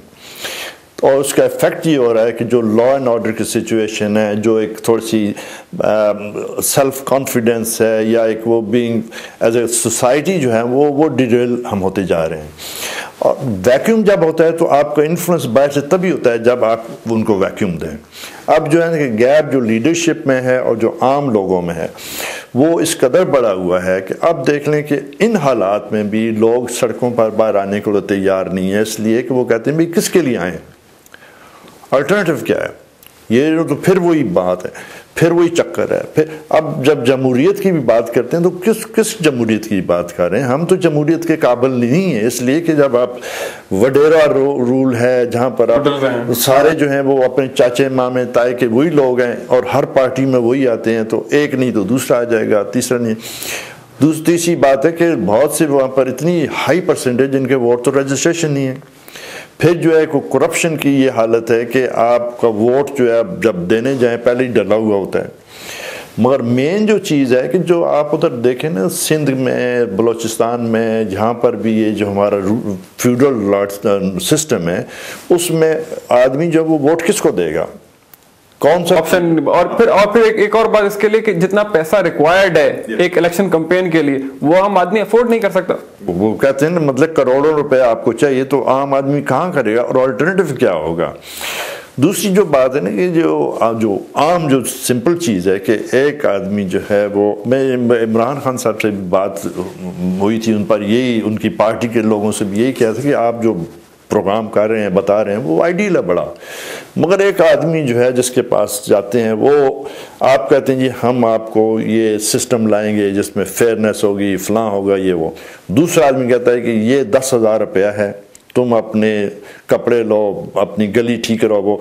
اور اس کا ایفیکٹ یہ ہو رہا ہے کہ جو لا اینڈ آرڈر کی سچویشن ہے، جو ایک تھوڑی سی سیلف کانفیڈنس ہے، یا ایک وہ بینگ ایز اے سوسائٹی جو ہے وہ ڈیریل ہم ہوتے جا رہے ہیں. اور ویکیوم جب ہوتا ہے تو آپ کا انفلوئنس باہر سے تبھی ہوتا ہے جب آپ ان کو ویکیوم دیں. اب جو ہے کہ گیپ جو لیڈرشپ میں ہے اور جو عام لوگوں میں ہے وہ اس قدر بڑا ہوا ہے کہ اب دیکھ لیں کہ ان حالات میں بھی لوگ سڑکوں پر باہر آنے کو تیار نہیں ہے، اس لیے کہ وہ کہتے ہیں بھئی کس کے لیے آئیں، الٹرنیٹیو کیا ہے؟ یہ تو پھر وہی بات ہے، پھر وہی چکر ہے. پھر اب جب جمہوریت کی بھی بات کرتے ہیں تو کس جمہوریت کی بات کر رہے ہیں؟ ہم تو جمہوریت کے قابل نہیں ہیں، اس لیے کہ جب آپ وڈیرا رول ہے جہاں پر آپ سارے جو ہیں وہ اپنے چاچے مامے تائے کے وہی لوگ ہیں اور ہر پارٹی میں وہی آتے ہیں، تو ایک نہیں تو دوسرا آ جائے گا، تیسرا نہیں. تیسری بات ہے کہ بہت سے وہاں پر اتنی ہائی پرسنٹیج جن کے ووٹ تو رجسٹریشن نہیں ہے. پھر جو ہے کرپشن کی یہ حالت ہے کہ آپ کا ووٹ جو ہے جب دینے جائیں پہلے ہی ڈلا ہوا ہوتا ہے. مگر مین جو چیز ہے کہ جو آپ ادھر دیکھیں نا سندھ میں، بلوچستان میں، جہاں پر بھی یہ جو ہمارا فیوڈل سسٹم ہے اس میں آدمی جو وہ ووٹ کس کو دے گا، کون سا آپشن. اور پھر ایک اور بات اس کے لیے کہ جتنا پیسہ ریکوائرڈ ہے ایک الیکشن کمپین کے لیے وہ عام آدمی افورڈ نہیں کر سکتا. وہ کہتے ہیں مطلب کروڑوں روپے آپ کو چاہیے تو عام آدمی کہاں کرے گا، اور آلٹرنیٹو کیا ہوگا. دوسری جو بات ہے نا کہ جو عام جو سمپل چیز ہے کہ ایک آدمی جو ہے وہ، میں عمران خان صاحب سے بات ہوئی تھی ان پر، یہی ان کی پارٹی کے لوگوں سے بھی یہی کہا تھا کہ آپ جو پروگرام کر رہے ہیں بتا رہے ہیں وہ آئیڈیل ہے بڑا، مگر ایک آدمی جو ہے جس کے پاس جاتے ہیں وہ آپ کہتے ہیں جی ہم آپ کو یہ سسٹم لائیں گے جس میں فیئرنیس ہوگی، فلاں ہوگا، یہ وہ. دوسرا آدمی کہتا ہے کہ یہ 10,000 روپیہ ہے، تم اپنے کپڑے لو، اپنی گلی ٹھیک کرو.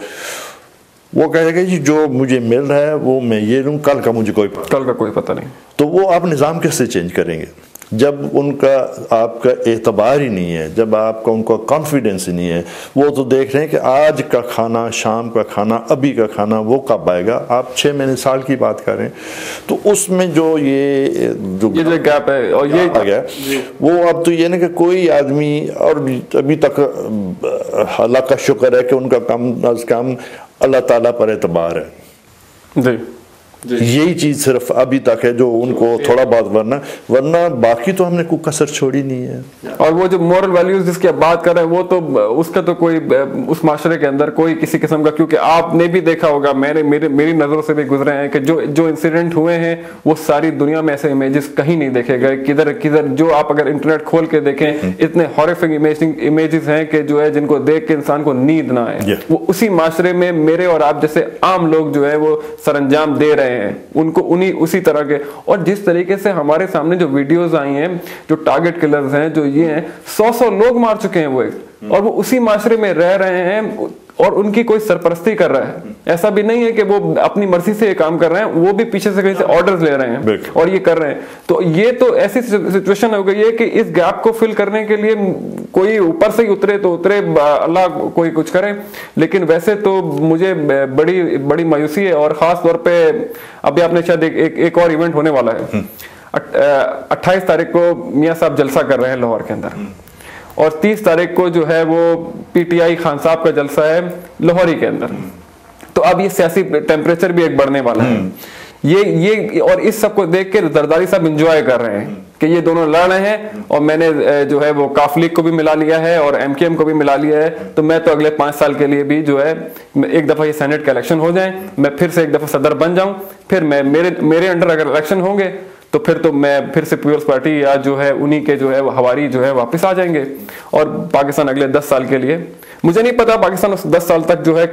وہ کہے گا جی جو مجھے مل رہا ہے وہ میں یہ لوں، کل کا مجھے کوئی پتہ نہیں. تو وہ آپ نظام کس سے چینج کریں گے جب ان کا آپ کا اعتبار ہی نہیں ہے، جب آپ کا ان کا کانفیڈنس ہی نہیں ہے. وہ تو دیکھ رہے ہیں کہ آج کا کھانا، شام کا کھانا، ابھی کا کھانا وہ کب آئے گا. آپ 6 مہینے سال کی بات کر رہے ہیں تو اس میں جو جو گیپ ہے اور یہ آ گیا وہ اب تو یہ نا کہ کوئی آدمی، اور ابھی تک اللہ کا شکر ہے کہ ان کا کم از کم اللہ تعالیٰ پر اعتبار ہے. جی یہی چیز صرف ابھی تک ہے جو ان کو تھوڑا بہت، ورنہ باقی تو ہم نے کوئی کسر چھوڑی نہیں ہے. اور وہ جو مورل ویلیوز جس کی آپ بات کر رہے ہیں وہ تو اس کا تو کوئی اس معاشرے کے اندر کوئی کسی قسم کا، کیونکہ آپ نے بھی دیکھا ہوگا، میری نظروں سے بھی گزرے ہیں کہ جو انسیڈنٹ ہوئے ہیں وہ ساری دنیا میں ایسے امیجز کہیں نہیں دیکھے گئے. کدھر جو آپ اگر انٹرنیٹ کھول کے دیکھیں اتنے ہارفنگ امیجز ہیں کہ جو ہے جن کو دیکھ کے انسان کو نیند نہ آئے. وہ اسی معاشرے میں میرے اور آپ جیسے عام لوگ جو ہے وہ سر انجام دے رہے ہیں ان کو اسی طرح کے. اور جس طریقے سے ہمارے سامنے جو ویڈیوز آئی ہیں، جو ٹارگٹ کلرز ہیں، جو یہ ہیں 100 لوگ مار چکے ہیں وہ، اور وہ اسی معاشرے میں رہ رہے ہیں اور ان کی کوئی سرپرستی کر رہا ہے. ایسا بھی نہیں ہے کہ وہ اپنی مرضی سے یہ کام کر رہے ہیں، وہ بھی پیچھے سے کہیں سے آرڈرز لے رہے ہیں اور یہ کر رہے ہیں. تو یہ تو ایسی سچویشن ہو گئی ہے کہ اس گیپ کو فل کرنے کے لیے کوئی اوپر سے ہی اترے تو اترے، اللہ کوئی کچھ کرے. لیکن ویسے تو مجھے بڑی مایوسی ہے، اور خاص طور پہ ابھی آپ نے شاید ایک اور ایونٹ ہونے والا ہے 28 تاریخ کو میاں صاحب جلسہ کر رہے ہیں لاہور کے اندر، اور 30 تاریخ کو جو ہے وہ پی ٹی آئی خان صاحب کا جلسہ ہے لاہوری کے اندر. تو اب یہ سیاسی ٹیمپریچر بھی ایک بڑھنے والا ہے. یہ اور اس سب کو دیکھ کے زرداری صاحب انجوائے کر رہے ہیں کہ یہ دونوں لڑ رہے ہیں، اور میں نے جو ہے وہ کاف لیگ کو بھی ملا لیا ہے اور ایم کے ایم کو بھی ملا لیا ہے. تو میں تو اگلے 5 سال کے لیے بھی جو ہے ایک دفعہ یہ سینٹ کا الیکشن ہو جائیں، میں پھر سے ایک دفعہ صدر بن جاؤں، پھر میرے انڈر اگر الیکشن ہوں گے تو پھر میں پھر سے پیپلز پارٹی یا جو ہے انہی کے جو ہے ہواری جو ہے واپس آ جائیں گے. اور پاکستان اگلے 10 سال کے لیے مجھے نہیں پتا پاکستان 10 سال تک جو ہے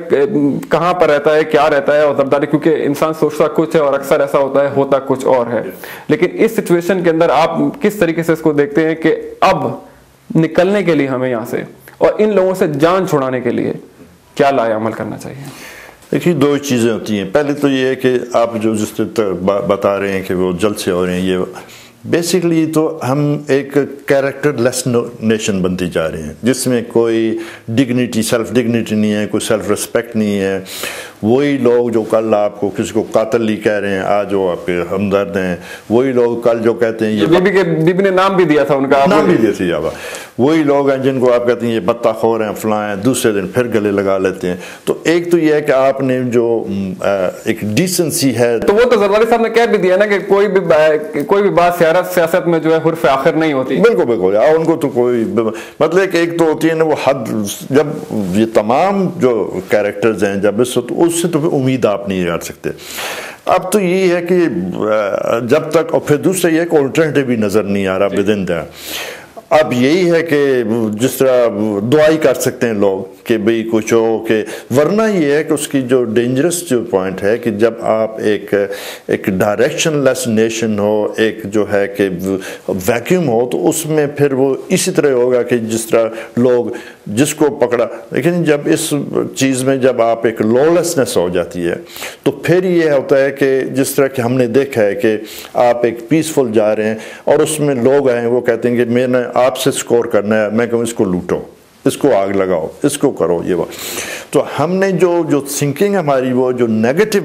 کہاں پر رہتا ہے، کیا رہتا ہے. اور زرداری کیونکہ انسان سوچتا کچھ ہے اور اکثر ایسا ہوتا ہے ہوتا کچھ اور ہے. لیکن اس سچویشن کے اندر آپ کس طریقے سے اس کو دیکھتے ہیں کہ اب نکلنے کے لیے ہمیں یہاں سے اور ان لوگوں سے جان چھڑانے کے لیے کیا لائے عمل کرنا چاہیے؟ دیکھیے 2 چیزیں ہوتی ہیں. پہلے تو یہ ہے کہ آپ جو جس بتا رہے ہیں کہ وہ جلد سے ہو رہے ہیں، یہ بیسیکلی تو ہم ایک کیریکٹر لیس نیشن بنتی جا رہے ہیں جس میں کوئی ڈگنیٹی، سیلف ڈگنیٹی نہیں ہے، کوئی سیلف ریسپیکٹ نہیں ہے. وہی لوگ جو کل آپ کو کسی کو قاتل ہی کہہ رہے ہیں، آج وہ آپ کے ہمدرد ہیں، وہی لوگ کل جو کہتے ہیں یہ بیبی نے نام بھی دیا تھا ان کا، نام بھی دیا تھا، وہی لوگ ہیں جن کو آپ کہتے ہیں یہ بطہ خور ہیں، فلاں ہیں، دوسرے دن پھر گلے لگا لیتے ہیں. تو ایک تو یہ ہے کہ آپ نے جو ایک ڈیسنسی ہے، تو وہ تو زرداری صاحب نے کہہ بھی دیا نا کہ کوئی بھی بات سیاست میں جو ہے حرف آخر نہیں ہوتی. بالکل ان کو تو کوئی مطلب کہ ایک تو ہوتی ہے نا وہ حد، جب یہ تمام جو کیریکٹرز ہیں جب اس سے تو امید آپ نہیں کر سکتے. اب تو یہ ہے کہ جب تک، اور پھر دوسرا یہ ہے کہ آلٹرنیٹیو بھی نظر نہیں آ رہا ود ان دیٹ. اب یہی ہے کہ جس طرح دعائی کر سکتے ہیں لوگ کہ بھئی کچھ ہو کہ ورنہ یہ ہے کہ اس کی جو ڈینجرس جو پوائنٹ ہے کہ جب آپ ایک ڈائریکشن لیس نیشن ہو، ایک جو ہے کہ ویکیوم ہو، تو اس میں پھر وہ اسی طرح ہوگا کہ جس طرح لوگ جس کو پکڑا. لیکن جب اس چیز میں جب آپ ایک لولیسنس ہو جاتی ہے تو پھر یہ ہوتا ہے کہ جس طرح کہ ہم نے دیکھا ہے کہ آپ ایک پیسفل جا رہے ہیں اور اس میں لوگ آئے ہیں، وہ کہتے ہیں کہ میں نے آپ سے سکور کرنا ہے، میں کہوں اس کو لوٹو، اس کو آگ لگاؤ، اس کو کرو، یہ بات. تو ہم نے جو تھنکنگ ہماری وہ جو نیگیٹو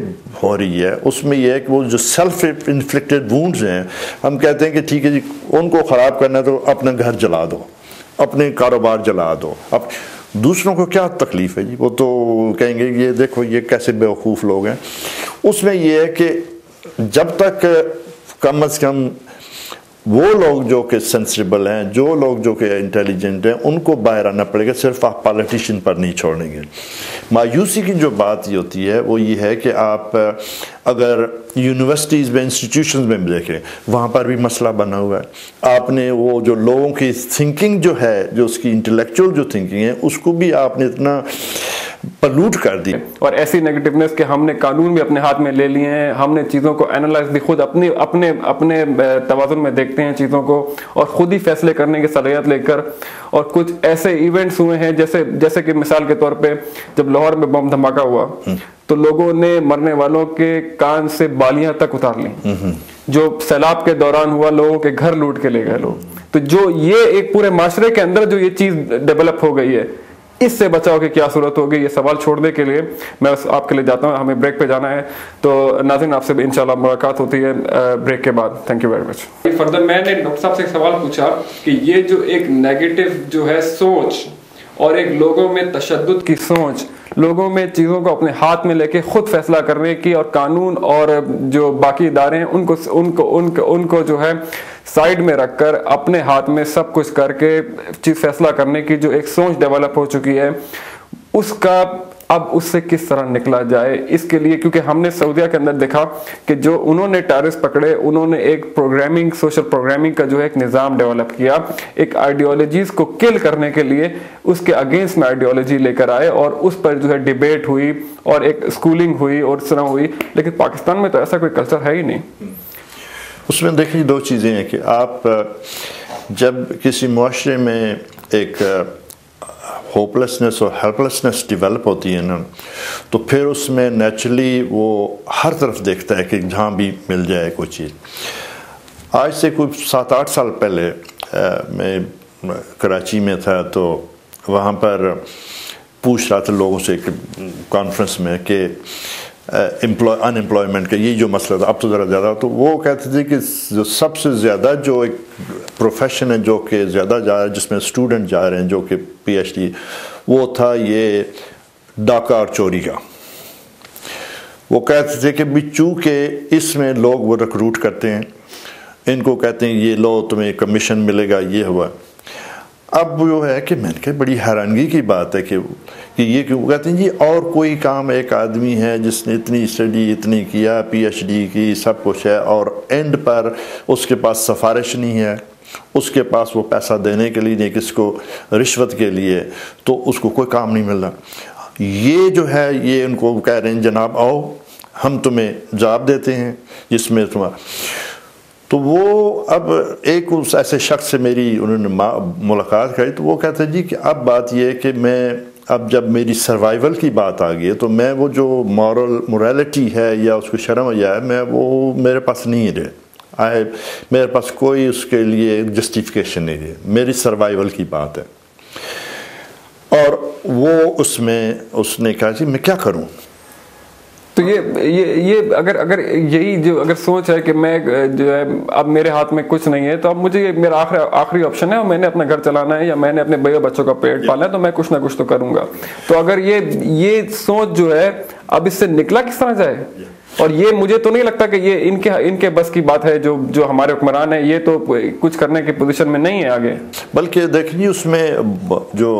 ہو رہی ہے اس میں یہ ہے کہ وہ جو سیلف انفلکٹڈ وونڈز ہیں، ہم کہتے ہیں کہ ٹھیک ہے جی ان کو خراب کرنا ہے تو اپنا گھر جلا دو، اپنے کاروبار جلا دو. اب دوسروں کو کیا تکلیف ہے جی، وہ تو کہیں گے یہ دیکھو یہ کیسے بیوقوف لوگ ہیں. اس میں یہ ہے کہ جب تک کم از کم وہ لوگ جو کہ سینسیبل ہیں، جو لوگ جو کہ انٹیلیجنٹ ہیں، ان کو باہر آنا پڑے گا، صرف آپ پالیٹیشین پر نہیں چھوڑیں گے. مایوسی کی جو بات یہ ہوتی ہے وہ یہ ہے کہ آپ اگر یونیورسٹیز میں انسٹیٹیوشنز میں بھی دیکھیں، وہاں پر بھی مسئلہ بنا ہوا ہے. آپ نے وہ جو لوگوں کی تھنکنگ جو ہے، جو اس کی انٹلیکچوئل جو تھنکنگ ہے، اس کو بھی آپ نے اتنا پلوٹ کر دی. اور ایسی نیگیٹیونیس کہ ہم نے قانون بھی اپنے ہاتھ میں لے لیے ہیں، ہم نے چیزوں کو اینالائز بھی خود اپنے توازن میں دیکھتے ہیں چیزوں کو، اور خود ہی فیصلے کرنے کی صلاحیت لے کر. اور کچھ ایسے ایونٹس ہوئے ہیں جیسے کہ مثال کے طور پہ جب لاہور میں بم دھماکہ ہوا تو لوگوں نے مرنے والوں کے کان سے بالیاں تک اتار لیں. جو سیلاب کے دوران ہوا، لوگوں کے گھر لوٹ کے لے گئے لوگ. تو جو یہ ایک پورے معاشرے کے اندر جو یہ چیز ڈیولپ ہو گئی ہے، اس سے بچاؤ کی کیا صورت ہوگی، یہ سوال چھوڑنے کے لیے میں آپ کے لیے جاتا ہوں. ہمیں بریک پہ جانا ہے، تو ناظرین آپ سے انشاءاللہ ملاقات ہوتی ہے بریک کے بعد. Thank you very much. Further میں نے ڈاکٹر صاحب سے ایک سوال پوچھا کہ یہ جو ایک نیگیٹو جو ہے سوچ اور ایک لوگوں میں تشدد کی سوچ، لوگوں میں چیزوں کو اپنے ہاتھ میں لے کے خود فیصلہ کرنے کی، اور قانون اور جو باقی ادارے ہیں ان کو جو ہے سائیڈ میں رکھ کر اپنے ہاتھ میں سب کچھ کر کے چیز فیصلہ کرنے کی جو ایک سوچ ڈیولپ ہو چکی ہے، اس کا اب اس سے کس طرح نکلا جائے. اس کے لیے کیونکہ ہم نے سعودیہ کے اندر دیکھا کہ جو انہوں نے ٹیررسٹ پکڑے، انہوں نے ایک پروگرامنگ، سوشل پروگرامنگ کا جو ہے ایک نظام ڈیولپ کیا، ایک آئیڈیالوجیز کو کل کرنے کے لیے اس کے اگینسٹ میں آئیڈیالوجی لے کر آئے، اور اس پر جو ہے ڈیبیٹ ہوئی اور ایک اسکولنگ ہوئی اور اس طرح ہوئی. لیکن پاکستان میں تو ایسا کوئی کلچر ہے ہی نہیں. اس میں دیکھیں دو چیزیں ہیں کہ آپ جب کسی معاشرے میں ایک ہوپلیسنس اور ہیلپلیسنس ڈیولپ ہوتی ہے نا، تو پھر اس میں نیچرلی وہ ہر طرف دیکھتا ہے کہ جہاں بھی مل جائے کوئی چیز. آج سے کوئی 7-8 سال پہلے میں کراچی میں تھا، تو وہاں پر پوچھ رہا تھا لوگوں سے ایک کانفرنس میں کہ ان امپلائمنٹ کا یہ جو مسئلہ تھا، اب تو ذرا زیادہ، تو وہ کہتے تھے کہ جو سب سے زیادہ جو ایک پروفیشن ہے جو کہ زیادہ جا رہا ہے، جس میں اسٹوڈنٹ جا رہے ہیں جو کہ پی ایچ ڈی، وہ تھا یہ ڈاکہ اور چوری کا. وہ کہتے تھے کہ چونکہ اس میں لوگ وہ ریکروٹ کرتے ہیں، ان کو کہتے ہیں یہ لو تمہیں کمیشن ملے گا، یہ ہوا. اب جو ہے کہ میں نے کہا بڑی حیرانگی کی بات ہے کہ یہ کیوں کہتے ہیں جی اور کوئی کام ایک آدمی ہے جس نے اتنی اسٹڈی اتنی کیا، پی ایچ ڈی کی، سب کچھ ہے، اور اینڈ پر اس کے پاس سفارش نہیں ہے، اس کے پاس وہ پیسہ دینے کے لیے نہیں، کس کو رشوت کے لیے، تو اس کو کوئی کام نہیں مل رہا. یہ جو ہے یہ ان کو کہہ رہے ہیں جناب آؤ ہم تمہیں جاب دیتے ہیں جس میں تمہارا. تو وہ اب ایک اس ایسے شخص سے میری انہوں نے ملاقات کری، تو وہ کہتا ہے جی کہ اب بات یہ ہے کہ میں اب جب میری سروائیول کی بات آ گئی ہے تو میں وہ جو موریلٹی ہے یا اس کو شرم یا ہے، میں وہ میرے پاس نہیں رہے، میرے پاس کوئی اس کے لیے جسٹیفیکیشن نہیں ہے، میری سروائیول کی بات ہے. اور وہ اس نے کہا جی میں کیا کروں. تو یہ اگر یہی جو اگر سوچ ہے کہ میں جو ہے اب میرے ہاتھ میں کچھ نہیں ہے، تو اب مجھے میرا آخری آپشن ہے، اور میں نے اپنا گھر چلانا ہے یا میں نے اپنے بیوی بچوں کا پیٹ پالنا ہے، تو میں کچھ نہ کچھ تو کروں گا. تو اگر یہ سوچ جو ہے اب اس سے نکلا کس طرح جائے؟ اور یہ مجھے تو نہیں لگتا کہ یہ ان کے بس کی بات ہے، جو ہمارے حکمران ہیں یہ تو کچھ کرنے کی پوزیشن میں نہیں ہے آگے. بلکہ دیکھیے اس میں جو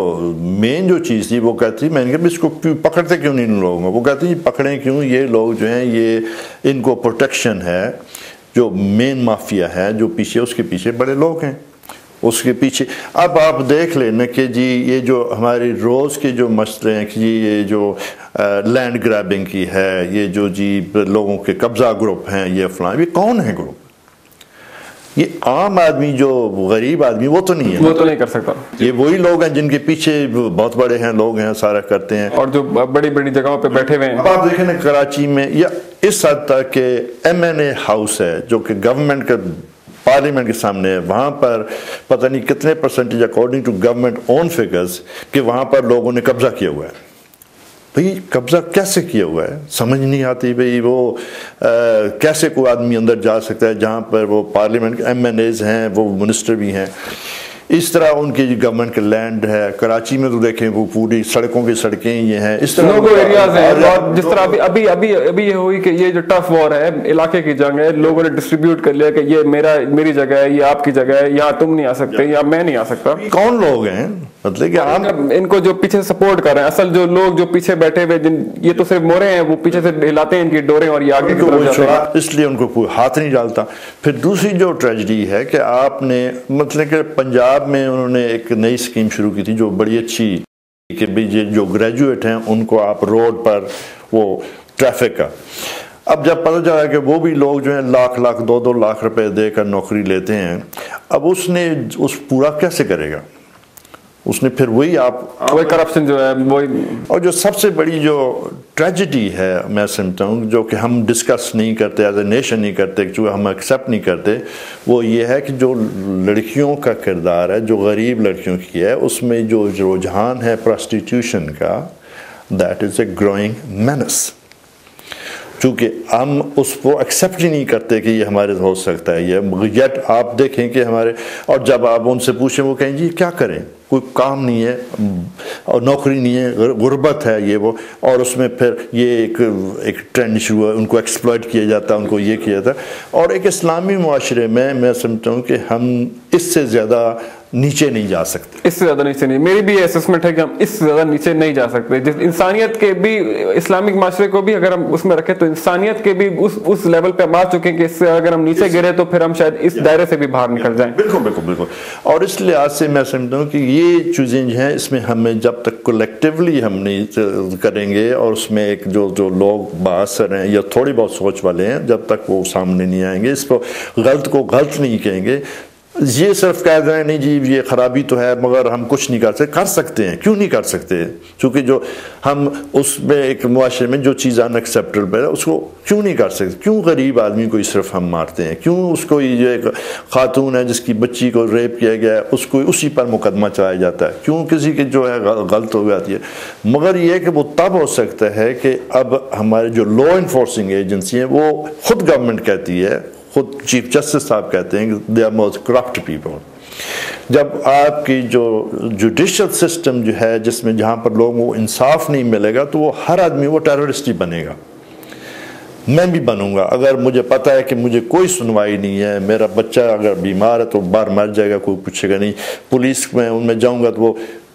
مین جو چیز تھی وہ کہتی، میں نے کہا اس کو پکڑتے کیوں نہیں ان لوگوں کو، وہ کہتے ہیں پکڑیں کیوں، یہ لوگ جو ہیں یہ ان کو پروٹیکشن ہے، جو مین مافیا ہے جو پیچھے اس کے پیچھے بڑے لوگ ہیں، اس کے پیچھے اب آپ دیکھ لیں نا کہ جی یہ جو ہماری روز کے جو مسئلے ہیں کہ جی یہ جو لینڈ گریبنگ کی ہے، یہ جو جی لوگوں کے قبضہ گروپ ہیں، یہ فلاں، یہ کون ہے گروپ؟ یہ عام آدمی جو غریب آدمی وہ تو نہیں ہے، وہ تو نہیں کر سکتا. یہ وہی لوگ ہیں جن کے پیچھے بہت بڑے ہیں لوگ ہیں، سارا کرتے ہیں، اور جو بڑی بڑی جگہوں پہ بیٹھے ہوئے ہیں. اب آپ دیکھیں نا کراچی میں یا اس حد تک کہ MNA ہاؤس ہے جو کہ گورنمنٹ کا پارلیمنٹ کے سامنے ہے، وہاں پر پتہ نہیں کتنے percentage according to government own figures کہ وہاں پر لوگوں نے قبضہ کیا ہوا ہے. بھئی قبضہ کیسے کیا ہوا ہے سمجھ نہیں آتی. بھئی وہ کیسے کوئی آدمی اندر جا سکتا ہے جہاں پر وہ پارلیمنٹ کے MNAs ہیں، وہ منسٹر بھی ہیں. اس طرح ان کی گورنمنٹ کا لینڈ ہے. کراچی میں تو دیکھیں وہ پوری سڑکوں کی سڑکیں یہ ہیں، اس طرح لوگو ایریاز ہیں. اور جس طرح ابھی یہ ہوئی کہ یہ جو ٹف وار ہے، علاقے کی جنگ ہے، لوگوں نے ڈسٹریبیوٹ کر لیا کہ یہ میری جگہ ہے، یہ آپ کی جگہ ہے، یہاں تم نہیں آ سکتے، یہاں میں نہیں آ سکتا. کون لوگ ہیں مطلب کہ ان کو جو پیچھے سپورٹ کر رہے ہیں، اصل جو لوگ جو پیچھے بیٹھے ہوئے یہ تو صرف مورے ہیں، وہ پیچھے سے ہلاتے ہیں ان کی ڈوریں اور یہ آگے کی طرف جاتے ہیں، اس لیے ان کو کوئی ہاتھ نہیں ڈالتا. پھر دوسری جو ٹریجڈی ہے کہ آپ نے مطلب کہ پنجاب میں انہوں نے ایک نئی سکیم شروع کی تھی جو بڑی اچھی کہ جو گریجویٹ ہیں ان کو آپ روڈ پر وہ ٹریفک کا. اب جب پتہ چلا کہ وہ بھی لوگ جو ہیں لاکھ 2 لاکھ روپے دے کر نوکری لیتے ہیں، اب اس نے پورا کیسے کرے گا؟ اس نے پھر وہی کرپشن جو ہے وہی. اور جو سب سے بڑی جو ٹریجڈی ہے میں سمجھتا ہوں جو کہ ہم ڈسکس نہیں کرتے ایز اے نیشن نہیں کرتے، جو ہم ایکسیپٹ نہیں کرتے، وہ یہ ہے کہ جو لڑکیوں کا کردار ہے، جو غریب لڑکیوں کی ہے، اس میں جو رجحان ہے پراسٹیٹیوشن کا، that is a growing means. چونکہ ہم اس کو ایکسیپٹ ہی نہیں کرتے کہ یہ ہمارے ہو سکتا ہے یہ. یٹ آپ دیکھیں کہ ہمارے، اور جب آپ ان سے پوچھیں وہ کہیں جی کیا کریں، کوئی کام نہیں ہے اور نوکری نہیں ہے، غربت ہے یہ وہ، اور اس میں پھر یہ ایک ٹرینڈ شروع ہے، ان کو ایکسپلائٹ کیا جاتا ہے، ان کو یہ کیا جاتا ہے. اور ایک اسلامی معاشرے میں سمجھتا ہوں کہ ہم اس سے زیادہ نیچے نہیں جا سکتے. اس سے زیادہ نیچے نہیں، میری بھی اسسمنٹ ہے کہ ہم اس سے زیادہ نیچے نہیں جا سکتے. جس انسانیت کے بھی، اسلامک معاشرے کو بھی اگر ہم اس میں رکھیں تو انسانیت کے بھی اس لیول پہ ہم آ چکے ہیں کہ اس سے اگر ہم نیچے گرے تو پھر ہم شاید اس دائرے سے بھی باہر نکل جائیں. بالکل. اور اس لحاظ سے میں سمجھتا ہوں کہ یہ چیزیں جو ہیں اس میں ہمیں جب تک کولیکٹیولی ہم نہیں کریں گے، اور اس میں ایک جو لوگ بااثر ہیں یا تھوڑی بہت سوچ والے ہیں، جب تک وہ سامنے نہیں آئیں گے، اس کو غلط نہیں کہیں گے. یہ صرف کہہ دیں نہیں جی یہ خرابی تو ہے مگر ہم کچھ نہیں کر سکتے ہیں. کیوں نہیں کر سکتے؟ چونکہ جو ہم اس میں ایک معاشرے میں جو چیز ان ایکسیپٹیبل ہے اس کو کیوں نہیں کر سکتے؟ کیوں غریب آدمی کو صرف ہم مارتے ہیں؟ کیوں اس کو یہ جو ایک خاتون ہے جس کی بچی کو ریپ کیا گیا ہے اس کو اسی پر مقدمہ چلایا جاتا ہے؟ کیوں کسی کے جو ہے غلط ہو جاتی ہے؟ مگر یہ کہ وہ تب ہو سکتا ہے کہ اب ہمارے جو لا انفورسنگ ایجنسی ہیں وہ خود گورنمنٹ کہتی ہے، خود چیف جسٹس صاحب کہتے ہیں کہ they are most corrupt people. جب آپ کی جو جوڈیشل سسٹم جو ہے جس میں جہاں پر لوگوں کو انصاف نہیں ملے گا تو وہ ہر آدمی وہ ٹیررسٹ ہی بنے گا. میں بھی بنوں گا اگر مجھے پتا ہے کہ مجھے کوئی سنوائی نہیں ہے، میرا بچہ اگر بیمار ہے تو باہر مر جائے گا، کوئی پوچھے گا نہیں. پولیس میں ان میں جاؤں گا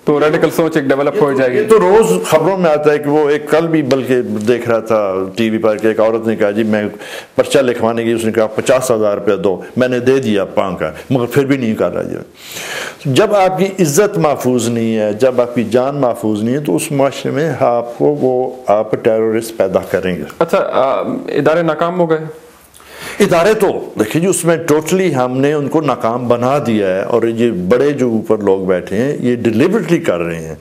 تو ریڈیکل سوچ ایک ڈیولپ ہو جائے گی. تو روز خبروں میں آتا ہے کہ وہ ایک کل بھی بلکہ دیکھ رہا تھا ٹی وی پر کہ ایک عورت نے کہا جی میں پرچہ لکھوانے کی، اس نے کہا 50,000 روپے دو، میں نے دے دیا پانگ کا، مگر پھر بھی نہیں کر رہا. جب آپ کی عزت محفوظ نہیں ہے، جب آپ کی جان محفوظ نہیں ہے تو اس معاشرے میں آپ ٹیررسٹ پیدا کریں گے. اچھا ادارے ناکام ہو گئے. ادارے تو دیکھیے جی اس میں ٹوٹلی ہم نے ان کو ناکام بنا دیا ہے، اور یہ بڑے جو اوپر لوگ بیٹھے ہیں یہ ڈیلیبریٹلی کر رہے ہیں.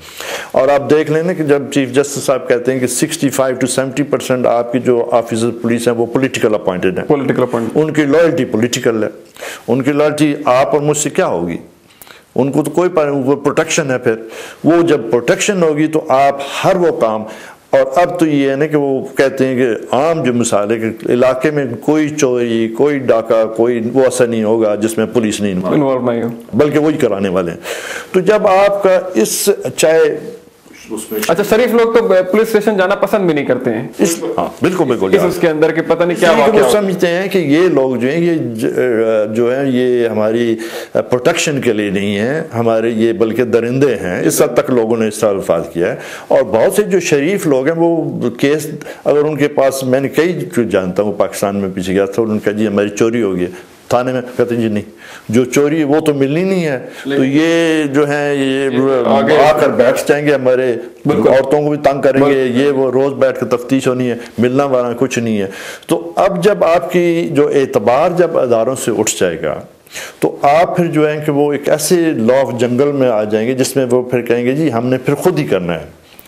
اور آپ دیکھ لیں نا کہ جب چیف جسٹس صاحب کہتے ہیں کہ 65 to 70% آپ کی جو آفیسر پولیس ہیں وہ پولیٹیکل اپوائنٹڈ ہیں، ان کی لائلٹی پولیٹیکل ہے. ان کی لائلٹی آپ اور مجھ سے کیا ہوگی؟ ان کو تو کوئی پروٹیکشن ہے. پھر وہ جب پروٹیکشن ہوگی تو آپ ہر وہ کام، اور اب تو یہ ہے نا کہ وہ کہتے ہیں کہ عام جو مثال ہے کہ علاقے میں کوئی چوری، کوئی ڈاکہ، کوئی وہ ایسا نہیں ہوگا جس میں پولیس نہیں انوالو نہیں ہو، بلکہ وہی کرانے والے ہیں. تو جب آپ کا اس چاہے اچھا شریف لوگ تو پولیس اسٹیشن جانا پسند بھی نہیں کرتے ہیں. ہاں بالکل اس کے اندر کہ پتہ نہیں کیا واقعہ وہ سمجھتے ہیں کہ یہ لوگ جو ہیں یہ جو ہیں یہ ہماری پروٹیکشن کے لیے نہیں ہیں، ہمارے یہ بلکہ درندے ہیں. اس حد تک لوگوں نے اس طرح الفاظ کیا ہے. اور بہت سے جو شریف لوگ ہیں وہ کیس اگر ان کے پاس، میں نے کئی جانتا ہوں پاکستان میں پیچھے گیا تھا، ان کا جی ہماری چوری ہو گئی، تھانے میں کہتے ہیں جی نہیں جو چوری وہ تو ملنی نہیں ہے، تو یہ جو ہے یہ آ کر بیٹھ جائیں گے ہمارے عورتوں کو بھی تنگ کریں گے، یہ وہ روز بیٹھ کے تفتیش ہونی ہے، ملنا والا کچھ نہیں ہے۔ تو اب جب آپ کی جو اعتبار جب اداروں سے اٹھ جائے گا تو آپ پھر جو ہے کہ وہ ایک ایسے لا آف جنگل میں آ جائیں گے جس میں وہ پھر کہیں گے جی ہم نے پھر خود ہی کرنا ہے،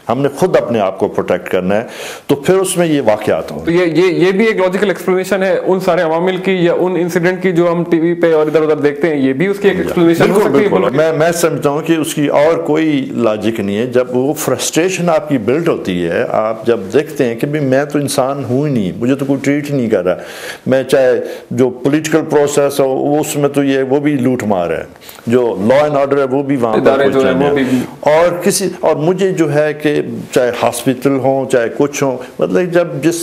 ہم نے خود اپنے آپ کو پروٹیکٹ کرنا ہے، تو پھر اس میں یہ واقعات ہوں۔ تو یہ بھی ایک لاجیکل ایکسپلینیشن ہے ان سارے عوامل کی یا ان انسیڈنٹ کی جو ہم ٹی وی پہ اور ادھر ادھر دیکھتے ہیں، یہ بھی اس کی ایک ایکسپلینیشن ہو سکتی ہے۔ میں سمجھتا ہوں کہ اس کی اور کوئی لاجک نہیں ہے۔ جب وہ فرسٹریشن آپ کی بلڈ ہوتی ہے، آپ جب دیکھتے ہیں کہ بھی میں تو انسان ہوں ہی نہیں، مجھے تو کوئی ٹریٹ ہی نہیں کر رہا، میں چاہے جو پولیٹیکل پروسیس ہو اس میں تو یہ وہ بھی لوٹ مار ہے، جو لا اینڈ آرڈر ہے وہ بھی وہاں پر اور مجھے جو ہے کہ چاہے ہاسپٹل ہوں چاہے کچھ ہوں، مطلب جب جس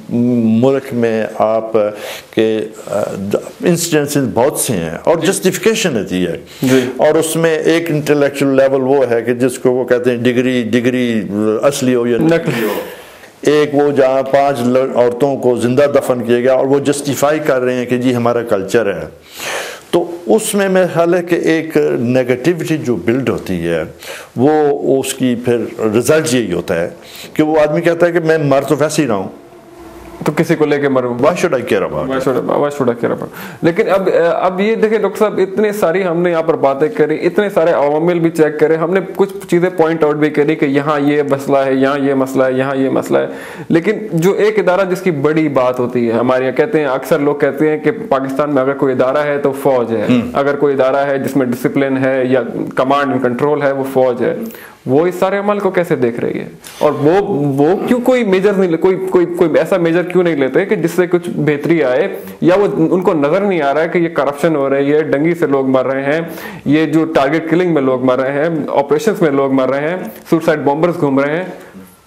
ملک میں آپ کے انسیڈنسز بہت سے ہیں اور جسٹیفیکیشن ہوتی ہے، اور اس میں ایک انٹلیکچوئل لیول وہ ہے کہ جس کو وہ کہتے ہیں ڈگری اصلی ہو یا نقلی ہو، ایک وہ جہاں 5 عورتوں کو زندہ دفن کیا گیا اور وہ جسٹیفائی کر رہے ہیں کہ جی ہمارا کلچر ہے، تو اس میں میرا خیال ہے کہ ایک نیگیٹیوٹی جو بلڈ ہوتی ہے وہ اس کی پھر رزلٹ یہی ہوتا ہے کہ وہ آدمی کہتا ہے کہ میں مر تو ویسے ہی رہا ہوں، تو کسی کو لے کے مروں، why should I care about it؟ لیکن اب یہ دیکھیں ڈاکٹر صاحب، اتنے ساری ہم نے یہاں پر باتیں کری، اتنے سارے عوامل بھی چیک کرے، ہم نے کچھ چیزیں پوائنٹ آؤٹ بھی کری کہ یہاں یہ مسئلہ ہے، یہاں یہ مسئلہ ہے، یہاں یہ مسئلہ ہے، لیکن جو ایک ادارہ جس کی بڑی بات ہوتی ہے ہمارے یہاں، کہتے ہیں اکثر لوگ کہتے ہیں کہ پاکستان میں اگر کوئی ادارہ ہے تو فوج ہے، اگر کوئی ادارہ ہے جس میں ڈسپلن ہے یا کمانڈ اینڈ کنٹرول ہے وہ فوج ہے، وہ اس سارے عمل کو کیسے دیکھ رہی ہے؟ اور وہ کیوں کوئی میجر نہیں، کوئی ایسا میجر کیوں نہیں لیتے کہ جس سے کچھ بہتری آئے، یا وہ ان کو نظر نہیں آ رہا ہے کہ یہ کرپشن ہو رہی ہے، ڈنگی سے لوگ مر رہے ہیں، یہ جو ٹارگٹ کلنگ میں لوگ مر رہے ہیں، آپریشنز میں لوگ مر رہے ہیں، سوسائڈ بامبرز گھوم رہے ہیں،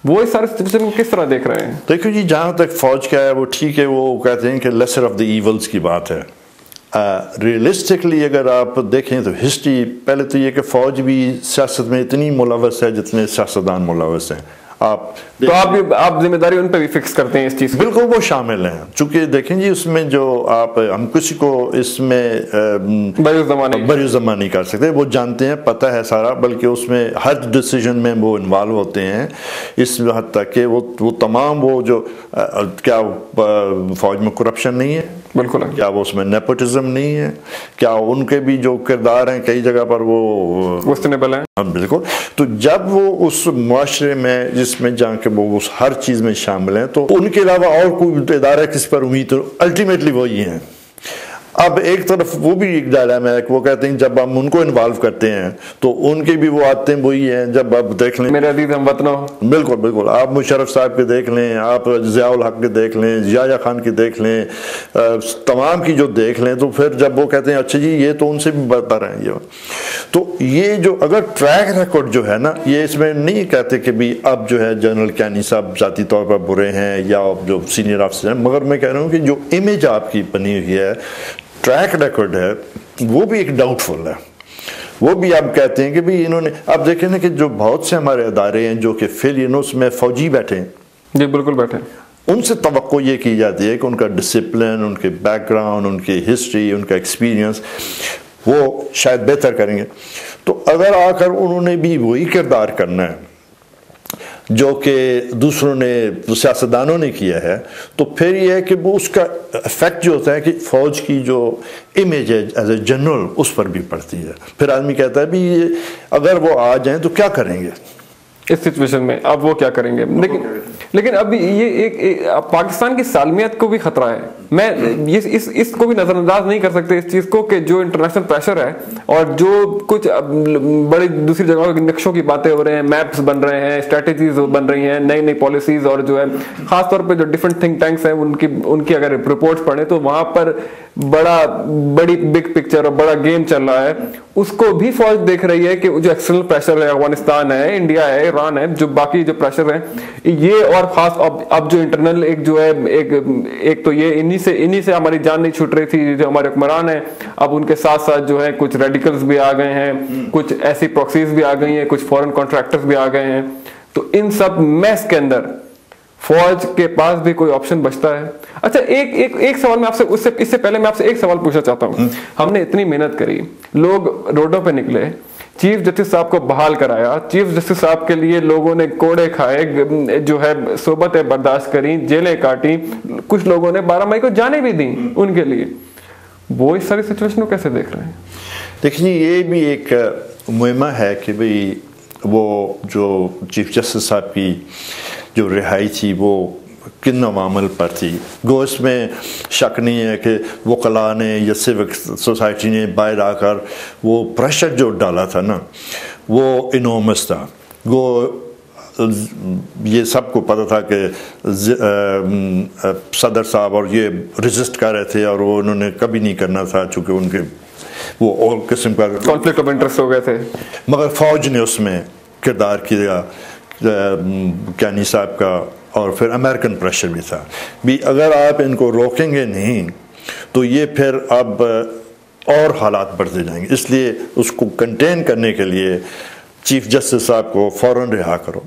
وہ اس سارے سچویشن کو کس طرح دیکھ رہے ہیں؟ دیکھو جی، جہاں تک فوج کا ہے وہ ٹھیک ہے، وہ کہتے ہیں کہ لیسر آف دی ایولز کی بات ہے۔ ریئلسٹکلی اگر آپ دیکھیں تو ہسٹری، پہلے تو یہ کہ فوج بھی سیاست میں اتنی ملوث ہے جتنے سیاستدان ملوث ہیں، تو آپ ذمہ داری ان پہ بھی فکس کرتے ہیں اس چیز؟ بالکل وہ شامل ہیں، چونکہ دیکھیں جی اس میں جو ہم کسی کو اس میں بریوزمہ نہیں کر سکتے، وہ جانتے ہیں، پتہ ہے سارا، بلکہ اس میں ہر ڈیسیجن میں وہ انوالو ہوتے ہیں، اس حد تک کہ وہ تمام وہ جو کیا فوج میں کرپشن نہیں ہے، بالکل، کیا وہ اس میں نیپوٹزم نہیں ہے، کیا ان کے بھی جو کردار ہیں کئی جگہ پر وہ سسٹینیبل ہیں؟ بالکل۔ تو جب وہ اس معاشرے میں جس میں جہاں کہ وہ ہر چیز میں شامل ہیں، تو ان کے علاوہ اور کوئی ادارہ کس پر امید، تو الٹیمیٹلی وہی ہیں۔ اب ایک طرف وہ بھی ایک ڈائلاما ہے کہ وہ کہتے ہیں جب ہم ان کو انوالو کرتے ہیں تو ان کے بھی وہ آتے ہیں وہی ہیں۔ جب آپ دیکھ لیں میرے عزیز ہم وطنوں، بالکل بالکل، آپ مشرف صاحب کے دیکھ لیں، آپ ضیاء الحق کے دیکھ لیں، یحییٰ خان کی دیکھ لیں، تمام کی جو دیکھ لیں، تو پھر جب وہ کہتے ہیں اچھا جی یہ تو ان سے بھی بہتر ہیں، تو یہ جو اگر ٹریک ریکارڈ جو ہے نا، یہ اس میں نہیں کہتے کہ بھی اب جو ہے جنرل کیانی صاحب ذاتی طور پر برے ہیں یا جو سینئر آفیسر ہیں، مگر میں کہہ رہا ہوں کہ جو امیج آپ کی بنی ہوئی ہے، ٹریک ریکارڈ ہے، وہ بھی ایک ڈاؤٹ فل ہے۔ وہ بھی آپ کہتے ہیں کہ بھی انہوں نے، آپ دیکھیں نا کہ جو بہت سے ہمارے ادارے ہیں جو کہ فیلینوس میں فوجی بیٹھے ہیں، جی بالکل بیٹھے، ان سے توقع یہ کی جاتی ہے کہ ان کا ڈسپلن، ان کے بیک گراؤنڈ، ان کی ہسٹری، ان کا ایکسپیرینس وہ شاید بہتر کریں گے۔ تو اگر آ کر انہوں نے بھی وہی کردار کرنا ہے جو کہ دوسروں نے، سیاستدانوں نے کیا ہے، تو پھر یہ ہے کہ وہ اس کا افیکٹ جو ہوتا ہے کہ فوج کی جو امیج ہے ایز اے جنرل اس پر بھی پڑتی ہے۔ پھر آدمی کہتا ہے بھی اگر وہ آ جائیں تو کیا کریں گے اس سچویشن میں، اب وہ کیا کریں گے؟ لیکن اب یہ ایک پاکستان کی سالمیت کو بھی خطرہ ہے۔ میں اس کو بھی نظر انداز نہیں کر سکتے اس چیز کو کہ جو انٹرنیشنل پریشر ہے اور جو کچھ بڑی دوسری جگہوں کے نقشوں کی باتیں ہو رہے ہیں، میپس بن رہے ہیں، اسٹریٹجیز بن رہی ہیں، نئی نئی پالیسیز، اور جو ہے خاص طور پہ جو ڈفرینٹ تھنک ٹینکس ہیں ان کی اگر رپورٹس پڑھیں تو وہاں پر بڑی بگ پکچر اور بڑا گیم چل رہا ہے۔ اس کو بھی فوج دیکھ رہی ہے کہ جو ایکسٹرنل پریشر ہے، افغانستان ہے، انڈیا ہے، ایران ہے، جو باقی جو پریشر ہیں یہ، اور خاص اب جو انٹرنل ایک جو ہے ایک تو یہ انہی سے ہماری جان نہیں چھوٹ رہی تھی جو ہمارے حکمران ہیں، اب ان کے ساتھ ساتھ جو ہے کچھ ریڈیکلز بھی آ گئے ہیں، کچھ ایسی پروکسیز بھی آ گئی ہیں، کچھ فورن کانٹریکٹرز بھی آ گئے ہیں۔ تو ان سب میس کے اندر فوج کے پاس بھی کوئی آپشن بچتا ہے؟ اچھا ایک سوال میں آپ سے اس سے پہلے میں آپ سے ایک سوال پوچھنا چاہتا ہوں. ہم نے اتنی محنت کری, لوگ روڈوں پہ نکلے, چیف جسٹس صاحب کو بحال کرایا, چیف جسٹس صاحب کے لیے لوگوں نے کوڑے کھائے, جو ہے صحبتیں برداشت کریں, جیلیں کاٹیں, کچھ لوگوں نے 12 مئی کو جانیں بھی دیں ان کے لیے. وہ اس ساری سچویشن کو کیسے دیکھ رہے ہیں؟ دیکھیے یہ بھی ایک مہمہ ہے کہ بھئی وہ جو چیف جسٹس صاحب کی جو رہائی تھی وہ کن عوامل پر تھی. گو اس میں شک نہیں ہے کہ وکلاء نے یا سیوک سوسائٹی نے باہر آ کر وہ پریشر جو ڈالا تھا نا وہ انورمس تھا. گو یہ سب کو پتہ تھا کہ صدر صاحب اور یہ ریزسٹ کر رہے تھے اور وہ انہوں نے کبھی نہیں کرنا تھا چونکہ ان کے وہ اور قسم کا کانفلکٹ آف انٹرسٹ ہو گئے تھے. مگر فوج نے اس میں کردار کیا, کیانی صاحب کا, اور پھر امریکن پریشر بھی تھا. بھی اگر آپ ان کو روکیں گے نہیں تو یہ پھر اب اور حالات بڑھتے جائیں گے. اس لیے اس کو کنٹین کرنے کے لیے چیف جسٹس صاحب کو فوراً رہا کرو,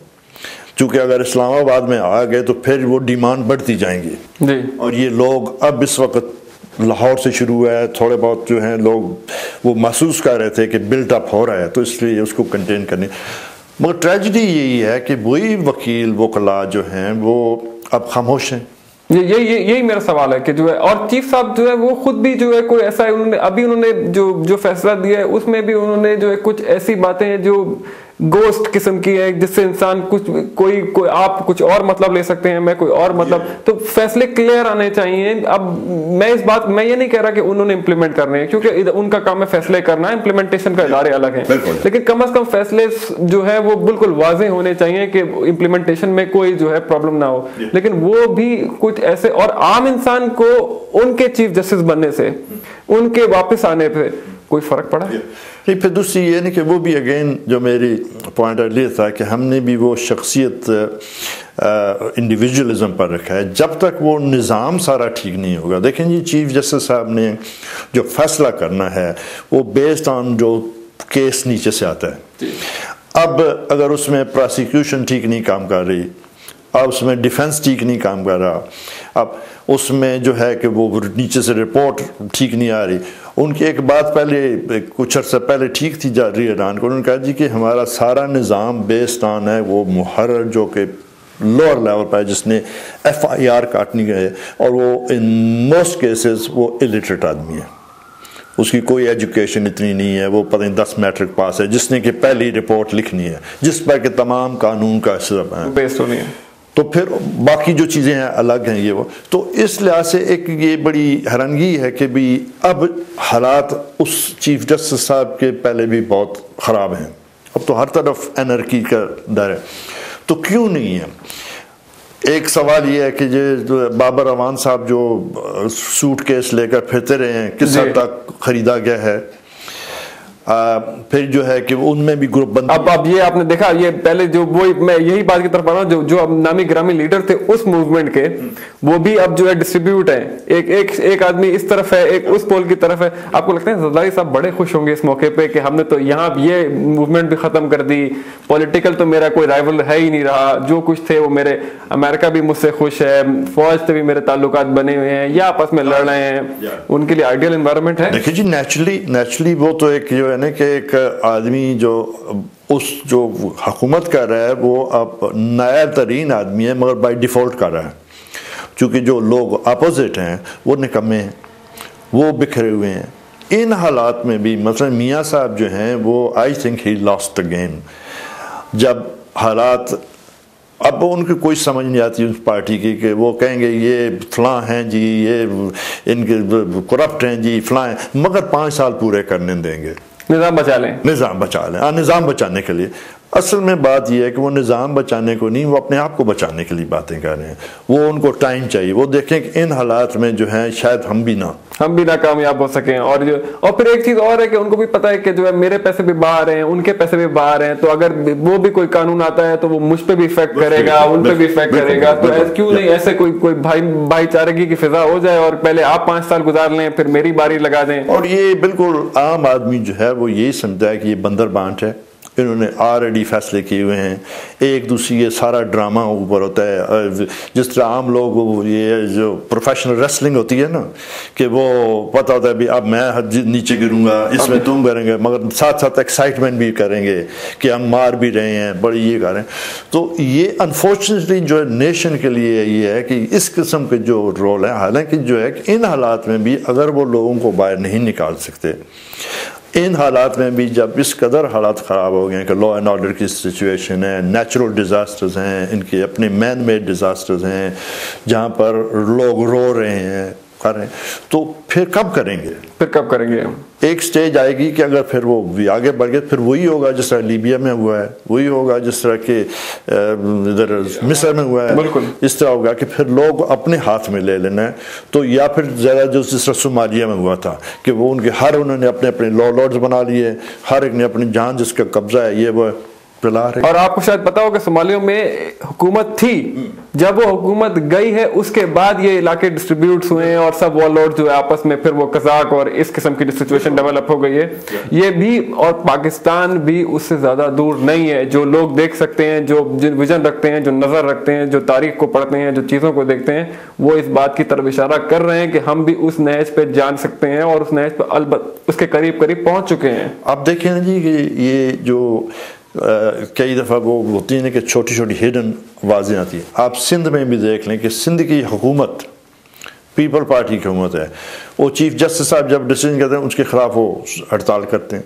چونکہ اگر اسلام آباد میں آ گئے تو پھر وہ ڈیمانڈ بڑھتی جائیں گی جی. اور یہ لوگ اب اس وقت لاہور سے شروع ہے, تھوڑے بہت جو ہیں لوگ وہ محسوس کر رہے تھے کہ بلٹ اپ ہو رہا ہے, تو اس لیے اس کو کنٹین کرنے. مگر ٹریجڈی یہی ہے کہ وہی وکیل وکلاء جو ہیں وہ اب خاموش ہیں. یہی میرا سوال ہے کہ جو ہے, اور چیف صاحب جو ہے وہ خود بھی جو ہے کوئی ایسا انہوں نے جو فیصلہ دیا ہے اس میں بھی انہوں نے جو ہے کچھ ایسی باتیں ہیں جو گوسٹ قسم کی ہے جس سے انسان کوئی آپ کچھ اور مطلب لے سکتے ہیں, میں کوئی اور مطلب, تو فیصلے کلیئر آنے چاہیے. اب میں یہ نہیں کہہ رہا کہ انہوں نے امپلیمنٹ کرنے ہیں کیونکہ ان کا کام ہے فیصلے کرنا, امپلیمنٹیشن کا ادارے الگ ہیں, لیکن کم از کم فیصلے جو ہے وہ بالکل واضح ہونے چاہیے کہ امپلیمنٹیشن میں کوئی جو ہے پرابلم نہ ہو. لیکن وہ بھی کچھ ایسے, اور عام انسان کو ان کے چیف جسٹس بننے سے ان کے واپس آنے پہ کوئی فرق پڑا ہے؟ نہیں, پھر دوسری یہ نہیں کہ وہ بھی اگین جو میری پوائنٹ یہ تھا کہ ہم نے بھی وہ شخصیت انڈیویجولزم پر رکھا ہے جب تک وہ نظام سارا ٹھیک نہیں ہوگا. دیکھیں جی, چیف جسٹس صاحب نے جو فیصلہ کرنا ہے وہ بیسڈ آن جو کیس نیچے سے آتا ہے. اب اگر اس میں پراسیکیوشن ٹھیک نہیں کام کر رہی, اب اس میں ڈیفنس ٹھیک نہیں کام کر رہا, اب اس میں جو ہے کہ وہ نیچے سے رپورٹ ٹھیک نہیں آ رہی. ان کی ایک بات پہلے کچھ عرصہ پہلے ٹھیک تھی جاری ایران کو, انہوں نے کہا جی کہ ہمارا سارا نظام بیسڈ آن ہے وہ محرر جو کہ لوور لیول پہ جس نے FIR کاٹنی ہے, اور وہ ان موسٹ کیسز وہ الٹریٹ آدمی ہے, اس کی کوئی ایجوکیشن اتنی نہیں ہے, وہ پتہ نہیں 10 میٹرک پاس ہے, جس نے کہ پہلی رپورٹ لکھنی ہے جس پر کہ تمام قانون کا سب ہے بیسڈ ہونی ہے. تو پھر باقی جو چیزیں ہیں الگ ہیں یہ وہ. تو اس لحاظ سے ایک یہ بڑی حیرانگی ہے کہ بھی اب حالات اس چیف جسٹس صاحب کے پہلے بھی بہت خراب ہیں, اب تو ہر طرف انرکی کا ڈر ہے. تو کیوں نہیں ہے؟ ایک سوال یہ ہے کہ جو بابر اعوان صاحب جو سوٹ کیس لے کر پھرتے رہے ہیں کس حد تک خریدا گیا ہے, پھر جو ہے کہ ان میں بھی گروپ بند. اب یہ آپ نے دیکھا, یہ پہلے جو وہی میں یہی بات کی طرف آ رہا ہوں, جو اب نامی گرامی لیڈر تھے اس موومنٹ کے, وہ بھی اب جو ہے ڈسٹریبیوٹ ہیں, ایک آدمی اس طرف ہے, ایک اس پول کی طرف ہے. آپ کو لگتا ہے زرداری صاحب بڑے خوش ہوں گے اس موقع پہ کہ ہم نے تو یہاں یہ موومنٹ بھی ختم کر دی, پولیٹیکل تو میرا کوئی رائیول ہے ہی نہیں رہا, جو کچھ تھے وہ میرے, امریکہ بھی مجھ سے خوش ہے, فوج سے بھی میرے تعلقات بنے ہوئے ہیں, یا آپس میں لڑ رہے ہیں, ان کے لیے آئیڈیل انوائرمنٹ ہے؟ دیکھیے جی, نیچرلی وہ تو ایک جو ہے نا کہ ایک آدمی جو اس جو حکومت کر رہا ہے وہ اب نیا ترین آدمی ہے مگر بائی ڈیفالٹ کر رہا ہے, چونکہ جو لوگ اپوزٹ ہیں وہ نکمے ہیں, وہ بکھرے ہوئے ہیں. ان حالات میں بھی مثلا میاں صاحب جو ہیں وہ I think he last the game. جب حالات اب ان کی کوئی سمجھ نہیں آتی اس پارٹی کی کہ وہ کہیں گے یہ فلاں ہیں جی, یہ ان کے کرپٹ ہیں جی, فلاں ہیں, مگر 5 سال پورے کرنے دیں گے, نظام بچا لیں, نظام بچانے کے لیے. اصل میں بات یہ ہے کہ وہ نظام بچانے کو نہیں, وہ اپنے آپ کو بچانے کے لیے باتیں کر رہے ہیں. وہ ان کو ٹائم چاہیے, وہ دیکھیں کہ ان حالات میں جو ہیں شاید ہم بھی نہ کامیاب ہو سکیں. اور پھر ایک چیز اور ہے کہ ان کو بھی پتا ہے کہ جو ہے میرے پیسے بھی باہر ہیں, ان کے پیسے بھی باہر ہیں, تو اگر وہ بھی کوئی قانون آتا ہے تو وہ مجھ پہ بھی افیکٹ کرے گا, ان پہ بھی افیکٹ کرے گا. تو کیوں نہیں ایسے کوئی بھائی چارگی کی فضا ہو جائے اور پہلے آپ 5 سال گزار لیں پھر میری باری لگا دیں. اور یہ بالکل عام آدمی جو ہے وہ یہی سمجھتا ہے کہ یہ بندر بانٹ ہے, انہوں نے آلریڈی فیصلے کیے ہوئے ہیں. ایک دوسری یہ سارا ڈرامہ اوپر ہوتا ہے. جس طرح عام لوگ یہ جو پروفیشنل ریسلنگ ہوتی ہے نا کہ وہ پتہ ہوتا ہے بھی اب میں نیچے گروں گا, اس میں تم کریں گے, مگر ساتھ ساتھ ایکسائٹمنٹ بھی کریں گے کہ ہم مار بھی رہے ہیں, بڑی یہ کر رہے ہیں. تو یہ انفارچونیٹلی جو ہے نیشن کے لیے یہ ہے کہ اس قسم کے جو رول ہیں, حالانکہ جو ہے کہ ان حالات میں بھی اگر وہ لوگوں کو باہر نہیں نکال سکتے, ان حالات میں بھی جب اس قدر حالات خراب ہو گئے ہیں کہ لا اینڈ آرڈر کی سچویشن ہے, نیچرل ڈیزاسٹرز ہیں, ان کے اپنے مین میڈ ڈیزاسٹرز ہیں جہاں پر لوگ رو رہے ہیں, کر رہے ہیں, تو پھر کب کریں گے؟ پھر کب کریں گے؟ ایک سٹیج آئے گی کہ اگر پھر وہ بھی آگے بڑھ گئے, پھر وہی ہوگا جس طرح لیبیا میں ہوا ہے, وہی ہوگا جس طرح کہ ادھر مصر میں ہوا ہے, بالکل اس طرح ہوگا کہ پھر لوگ اپنے ہاتھ میں لے لینا ہے. تو یا پھر زیادہ جو جس طرح صومالیہ میں ہوا تھا کہ وہ ان کے انہوں نے اپنے اپنے لارڈز بنا لیے, ہر ایک نے اپنی جان جس کا قبضہ ہے یہ وہ پلا رہے. اور آپ کو شاید پتا ہو کہ صومالیہ میں حکومت تھی, جب وہ حکومت گئی ہے اس کے بعد یہ علاقے ڈسٹریبیوٹس ہوئے ہیں اور سب وارلورڈز جو ہے آپس میں پھر وہ قزاق اور اس قسم کی سچویشن ڈیولپ ہو گئی ہے. یہ بھی اور پاکستان بھی اس سے زیادہ دور نہیں ہے. جو لوگ دیکھ سکتے ہیں, جو ویژن رکھتے ہیں, جو نظر رکھتے ہیں, جو تاریخ کو پڑھتے ہیں, جو چیزوں کو دیکھتے ہیں, وہ اس بات کی طرف اشارہ کر رہے ہیں کہ ہم بھی اس نہج پہ جان سکتے ہیں اور اس نہج پہ البتہ اس کے قریب قریب پہنچ چکے ہیں. آپ دیکھیں نا جی کہ یہ جو کئی دفعہ وہ ہوتی ہیں کہ چھوٹی چھوٹی ہڈن آوازیں آتی ہیں. آپ سندھ میں بھی دیکھ لیں کہ سندھ کی حکومت پیپل پارٹی کی حکومت ہے, وہ چیف جسٹس صاحب جب ڈیسیژن کرتے ہیں اس کے خلاف وہ ہڑتال کرتے ہیں.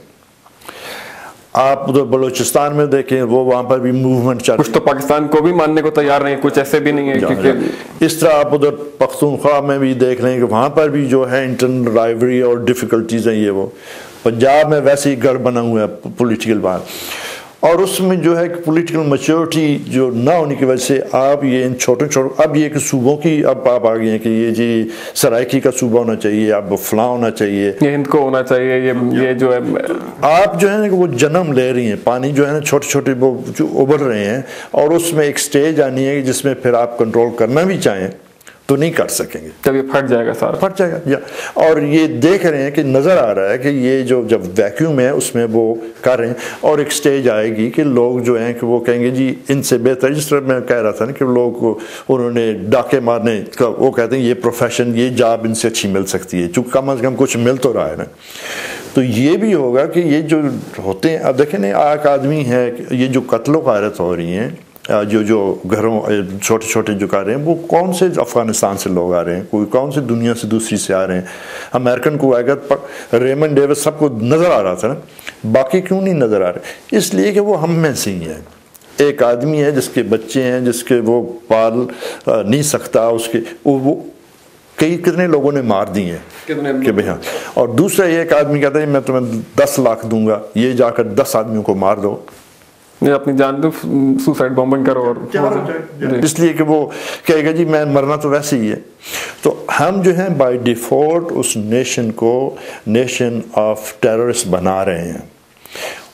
آپ ادھر بلوچستان میں دیکھیں وہ وہاں پر بھی موومنٹ چل رہی ہے, کچھ تو پاکستان کو بھی ماننے کو تیار نہیں, کچھ ایسے بھی نہیں ہے. اس طرح آپ ادھر پختونخوا میں بھی دیکھ لیں کہ وہاں پر بھی جو ہے انٹرنل رائیوری اور ڈیفیکلٹیز ہیں. یہ وہ پنجاب میں ویسے ہی گڑھ بنا ہوا ہے پولیٹیکل بات, اور اس میں جو ہے کہ پولیٹیکل میچورٹی جو نہ ہونے کی وجہ سے آپ یہ ان چھوٹے اب یہ کہ صوبوں کی اب آپ آ گئے ہیں کہ یہ جی سرائکی کا صوبہ ہونا چاہیے, اب فلاں ہونا چاہیے, یہ ہند کو ہونا چاہیے, یہ جو ہے آپ جو ہے نا کہ وہ جنم لے رہی ہیں, پانی جو ہے نا چھوٹے چھوٹے وہ جو ابھر رہے ہیں, اور اس میں ایک سٹیج آنی ہے جس میں پھر آپ کنٹرول کرنا بھی چاہیں تو نہیں کر سکیں گے, جب یہ پھٹ جائے گا سارا پھٹ جائے گا. اور یہ دیکھ رہے ہیں کہ نظر آ رہا ہے کہ یہ جو جب ویکیوم ہے اس میں وہ کر رہے ہیں, اور ایک سٹیج آئے گی کہ لوگ جو ہیں کہ وہ کہیں گے جی ان سے بہتر, جس طرح میں کہہ رہا تھا نا کہ لوگ کو انہوں نے ڈاکے مارنے کا وہ کہتے ہیں یہ پروفیشن, یہ جاب ان سے اچھی مل سکتی ہے, چونکہ کم از کم کچھ مل تو رہا ہے نا. تو یہ بھی ہوگا کہ یہ جو ہوتے ہیں, اب دیکھیں نا ایک آدمی ہے, یہ جو قتل و غارت ہو رہی ہیں جو گھروں چھوٹے چھوٹے جو کر رہے ہیں, وہ کون سے افغانستان سے لوگ آ رہے ہیں, کوئی کون سے دنیا سے دوسری سے آ رہے ہیں. امریکن کو آئے گا, ریمن ڈیوس سب کو نظر آ رہا تھا نا, باقی کیوں نہیں نظر آ رہے؟ اس لیے کہ وہ ہم میں سے ہی ہیں. ایک آدمی ہے جس کے بچے ہیں, جس کے وہ پال نہیں سکتا, اس کے وہ کتنے لوگوں نے مار دی ہیں کہ بھئی ہاں. اور دوسرا یہ ایک آدمی کہتا ہے میں تمہیں 10 لاکھ دوں گا, یہ جا کر 10 آدمیوں کو مار دو, اپنی جان دو, سوسائڈ بامبنگ کرو, اور اس لیے کہ وہ کہے گا جی میں مرنا تو ویسے ہی ہے. تو ہم جو ہیں بائی ڈیفالٹ اس نیشن کو نیشن آف ٹیررسٹ بنا رہے ہیں,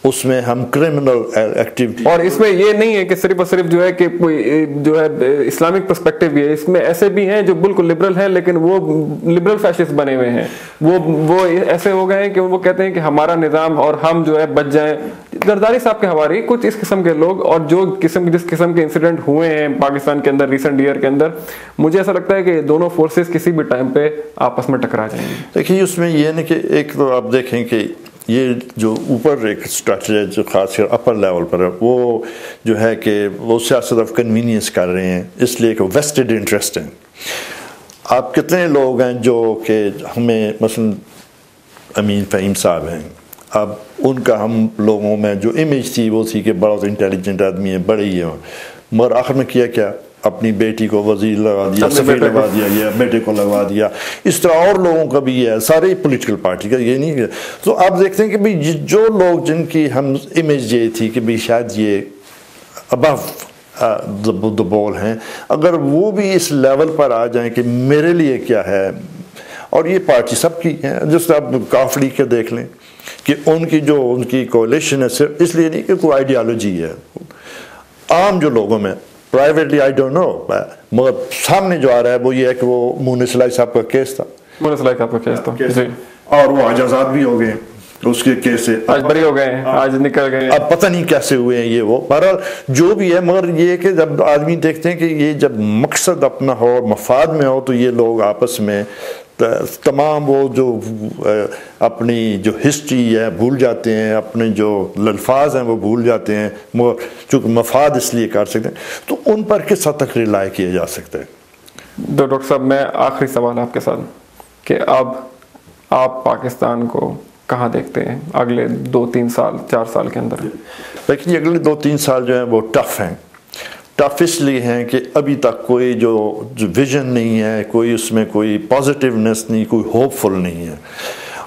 اس میں ہم کرمنل ایکٹیویٹی, اور اس میں یہ نہیں ہے کہ صرف اور صرف جو ہے کہ کوئی جو ہے اسلامک پرسپیکٹو بھی ہے, اس میں ایسے بھی ہیں جو بالکل لبرل ہیں لیکن وہ لبرل فیشسٹ بنے ہوئے ہیں, وہ ایسے ہو گئے ہیں کہ وہ کہتے ہیں کہ ہمارا نظام اور ہم جو ہے بچ جائیں. زرداری صاحب کے حوالے کچھ اس قسم کے لوگ, اور جو جس قسم کے انسیڈنٹ ہوئے ہیں پاکستان کے اندر ریسنٹ ایئر کے اندر, مجھے ایسا لگتا ہے کہ دونوں فورسز کسی بھی ٹائم پہ آپس میں ٹکرا جائیں گے. دیکھیے اس میں یہ نہیں کہ ایک تو آپ دیکھیں کہ یہ جو اوپر ایک اسٹرکچر ہے جو خاص کر اپر لیول پر ہے, وہ جو ہے کہ وہ سیاست آف کنوینئنس کر رہے ہیں, اس لیے کہ ویسٹڈ انٹرسٹ ہیں. آپ کتنے لوگ ہیں جو کہ ہمیں مثلا امین فہیم صاحب ہیں, اب ان کا ہم لوگوں میں جو امیج تھی وہ تھی کہ بڑا انٹیلیجنٹ آدمی ہے, بڑے ہی ہیں, مگر آخر میں کیا اپنی بیٹی کو وزیر لگا دیا, سفیر لگا دیا, یا بیٹے کو لگوا دیا. اس طرح اور لوگوں کا بھی ہے, سارے پولیٹیکل پارٹی کا, یہ نہیں. تو آپ دیکھتے ہیں کہ بھئی جو لوگ جن کی ہم امیج یہ تھی کہ بھئی شاید یہ ابو دا بال ہیں, اگر وہ بھی اس لیول پر آ جائیں کہ میرے لیے کیا ہے, اور یہ پارٹی سب کی ہے, جس طرح آپ کافڑی کے دیکھ لیں کہ ان کی کولیشن ہے, صرف اس لیے نہیں کہ کوئی آئیڈیالوجی ہے. عام جو لوگوں میں پرائیویٹلی آئی ڈونٹ نو, مگر سامنے جو آ رہا ہے وہ یہ ہے کہ وہ مونس سلائی صاحب کا کیس تھا, اور وہ اعجازات بھی ہو گئے, اس کے کیسے آج بری ہو گئے ہیں، آج نکل گئے ہیں، اب پتہ نہیں کیسے ہوئے ہیں یہ وہ، بہرحال جو بھی ہے، مگر یہ کہ جب آدمی دیکھتے ہیں کہ یہ جب مقصد اپنا ہو اور مفاد میں ہو تو یہ لوگ آپس میں تمام وہ جو اپنی جو ہسٹری ہے بھول جاتے ہیں، اپنے جو الفاظ ہیں وہ بھول جاتے ہیں، مگر چونکہ مفاد اس لیے کر سکتے ہیں تو ان پر کس حد تک ریلائی کیا جا سکتا ہے؟ ڈاکٹر صاحب میں آخری سوال آپ کے ساتھ کہ اب آپ پاکستان کو کہاں دیکھتے ہیں اگلے 2-3 سال 4 سال کے اندر؟ لیکن اگلے 2-3 سال جو ہیں وہ ٹف ہیں، ٹف اس لیے ہیں کہ ابھی تک کوئی جو ویژن نہیں ہے، کوئی اس میں کوئی پازیٹیونیس نہیں، کوئی ہوپ فل نہیں ہے،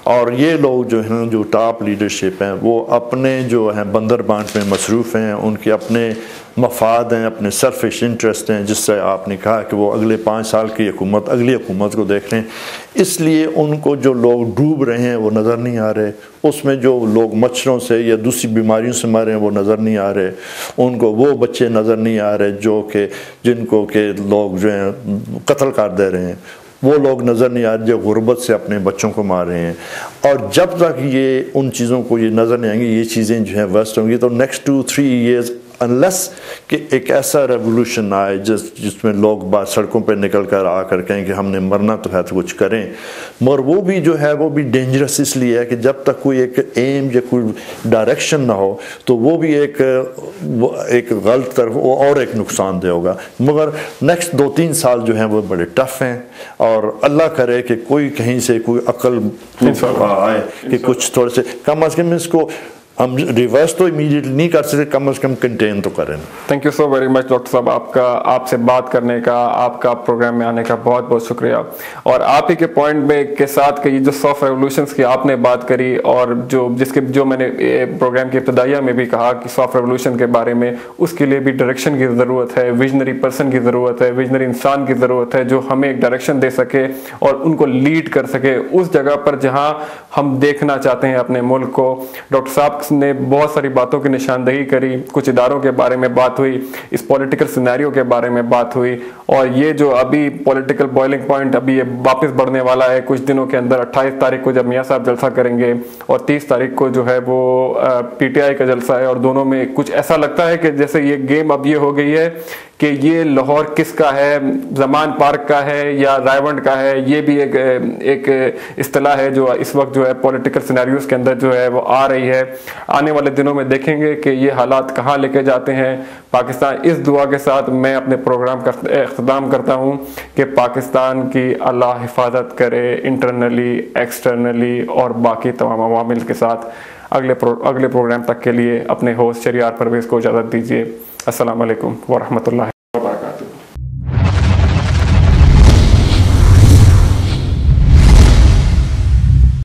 اور یہ لوگ جو ہیں جو ٹاپ لیڈرشپ ہیں وہ اپنے جو ہیں بندر بانٹ میں مصروف ہیں، ان کے اپنے مفاد ہیں، اپنے سیلفش انٹرسٹ ہیں، جس سے آپ نے کہا کہ وہ اگلے 5 سال کی حکومت اگلی حکومت کو دیکھ رہے ہیں، اس لیے ان کو جو لوگ ڈوب رہے ہیں وہ نظر نہیں آ رہے، اس میں جو لوگ مچھروں سے یا دوسری بیماریوں سے مر رہے ہیں وہ نظر نہیں آ رہے، ان کو وہ بچے نظر نہیں آ رہے جو کہ جن کو کہ لوگ جو ہیں قتل کر دے رہے ہیں، وہ لوگ نظر نہیں آ رہے جو غربت سے اپنے بچوں کو مار رہے ہیں، اور جب تک یہ ان چیزوں کو یہ نظر نہیں آئیں گی، یہ چیزیں جو ہیں ویسٹ ہوں گی، تو نیکسٹ 2-3 ایئرز انلیس کہ ایک ایسا ریولوشن آئے جس میں لوگ سڑکوں پہ نکل کر آ کر کہیں کہ ہم نے مرنا تو ہے تو کچھ کریں، مگر وہ بھی جو ہے وہ بھی ڈینجرس اس لیے ہے کہ جب تک کوئی ایک ایم یا کوئی ڈائریکشن نہ ہو تو وہ بھی ایک غلط طرف اور ایک نقصان دہ ہوگا، مگر نیکسٹ 2-3 سال جو ہیں وہ بڑے ٹف ہیں، اور اللہ کرے کہ کوئی کہیں سے کوئی عقل آئے کہ کچھ تھوڑے سے کم از کم اس کو ہم ریورس تو امیڈیٹلی نہیں کر سکتے، کم از کم کنٹین تو کریں۔ Thank you so very much doctor صاحب، آپ سے بات کرنے کا، آپ کا پروگرام میں آنے کا بہت بہت شکریہ، اور آپ ہی کے پوائنٹ میں کے ساتھ کہ یہ جو سافٹ ریولوشنس کی آپ نے بات کری، اور جو میں نے پروگرام کی ابتدائیہ میں بھی کہا کہ سافٹ ریولوشن کے بارے میں اس کے لیے بھی ڈائریکشن کی ضرورت ہے، ویژنری پرسن کی ضرورت ہے، ویژنری انسان کی ضرورت ہے جو ہمیں ایک ڈائریکشن دے سکے اور ان کو لیڈ کر سکے اس جگہ پر جہاں ہم دیکھنا چاہتے ہیں اپنے ملک کو۔ ڈاکٹر صاحب نے بہت ساری باتوں کی نشاندہی کری، کچھ اداروں کے بارے میں بات ہوئی، اس پولیٹیکل سینیریو کے بارے میں بات ہوئی، اور یہ جو ابھی پولیٹیکل بوائلنگ پوائنٹ ابھی یہ واپس بڑھنے والا ہے کچھ دنوں کے اندر، 28 تاریخ کو جب میاں صاحب جلسہ کریں گے اور 30 تاریخ کو جو ہے وہ پی ٹی آئی کا جلسہ ہے، اور دونوں میں کچھ ایسا لگتا ہے کہ جیسے یہ گیم اب یہ ہو گئی ہے کہ یہ لاہور کس کا ہے، زمان پارک کا ہے یا رائیونڈ کا ہے، یہ بھی ایک اصطلاح ہے جو اس وقت جو ہے پولیٹیکل سینیریوز کے اندر جو ہے وہ آ رہی ہے۔ آنے والے دنوں میں دیکھیں گے کہ یہ حالات کہاں لے کے جاتے ہیں پاکستان۔ اس دعا کے ساتھ میں اپنے پروگرام کا اختتام کرتا ہوں کہ پاکستان کی اللہ حفاظت کرے، انٹرنلی، ایکسٹرنلی اور باقی تمام عوامل کے ساتھ۔ اگلے پروگرام تک کے لیے اپنے ہوسٹ شریار پرویز کو اجازت دیجیے۔ السلام علیکم ورحمۃ اللہ۔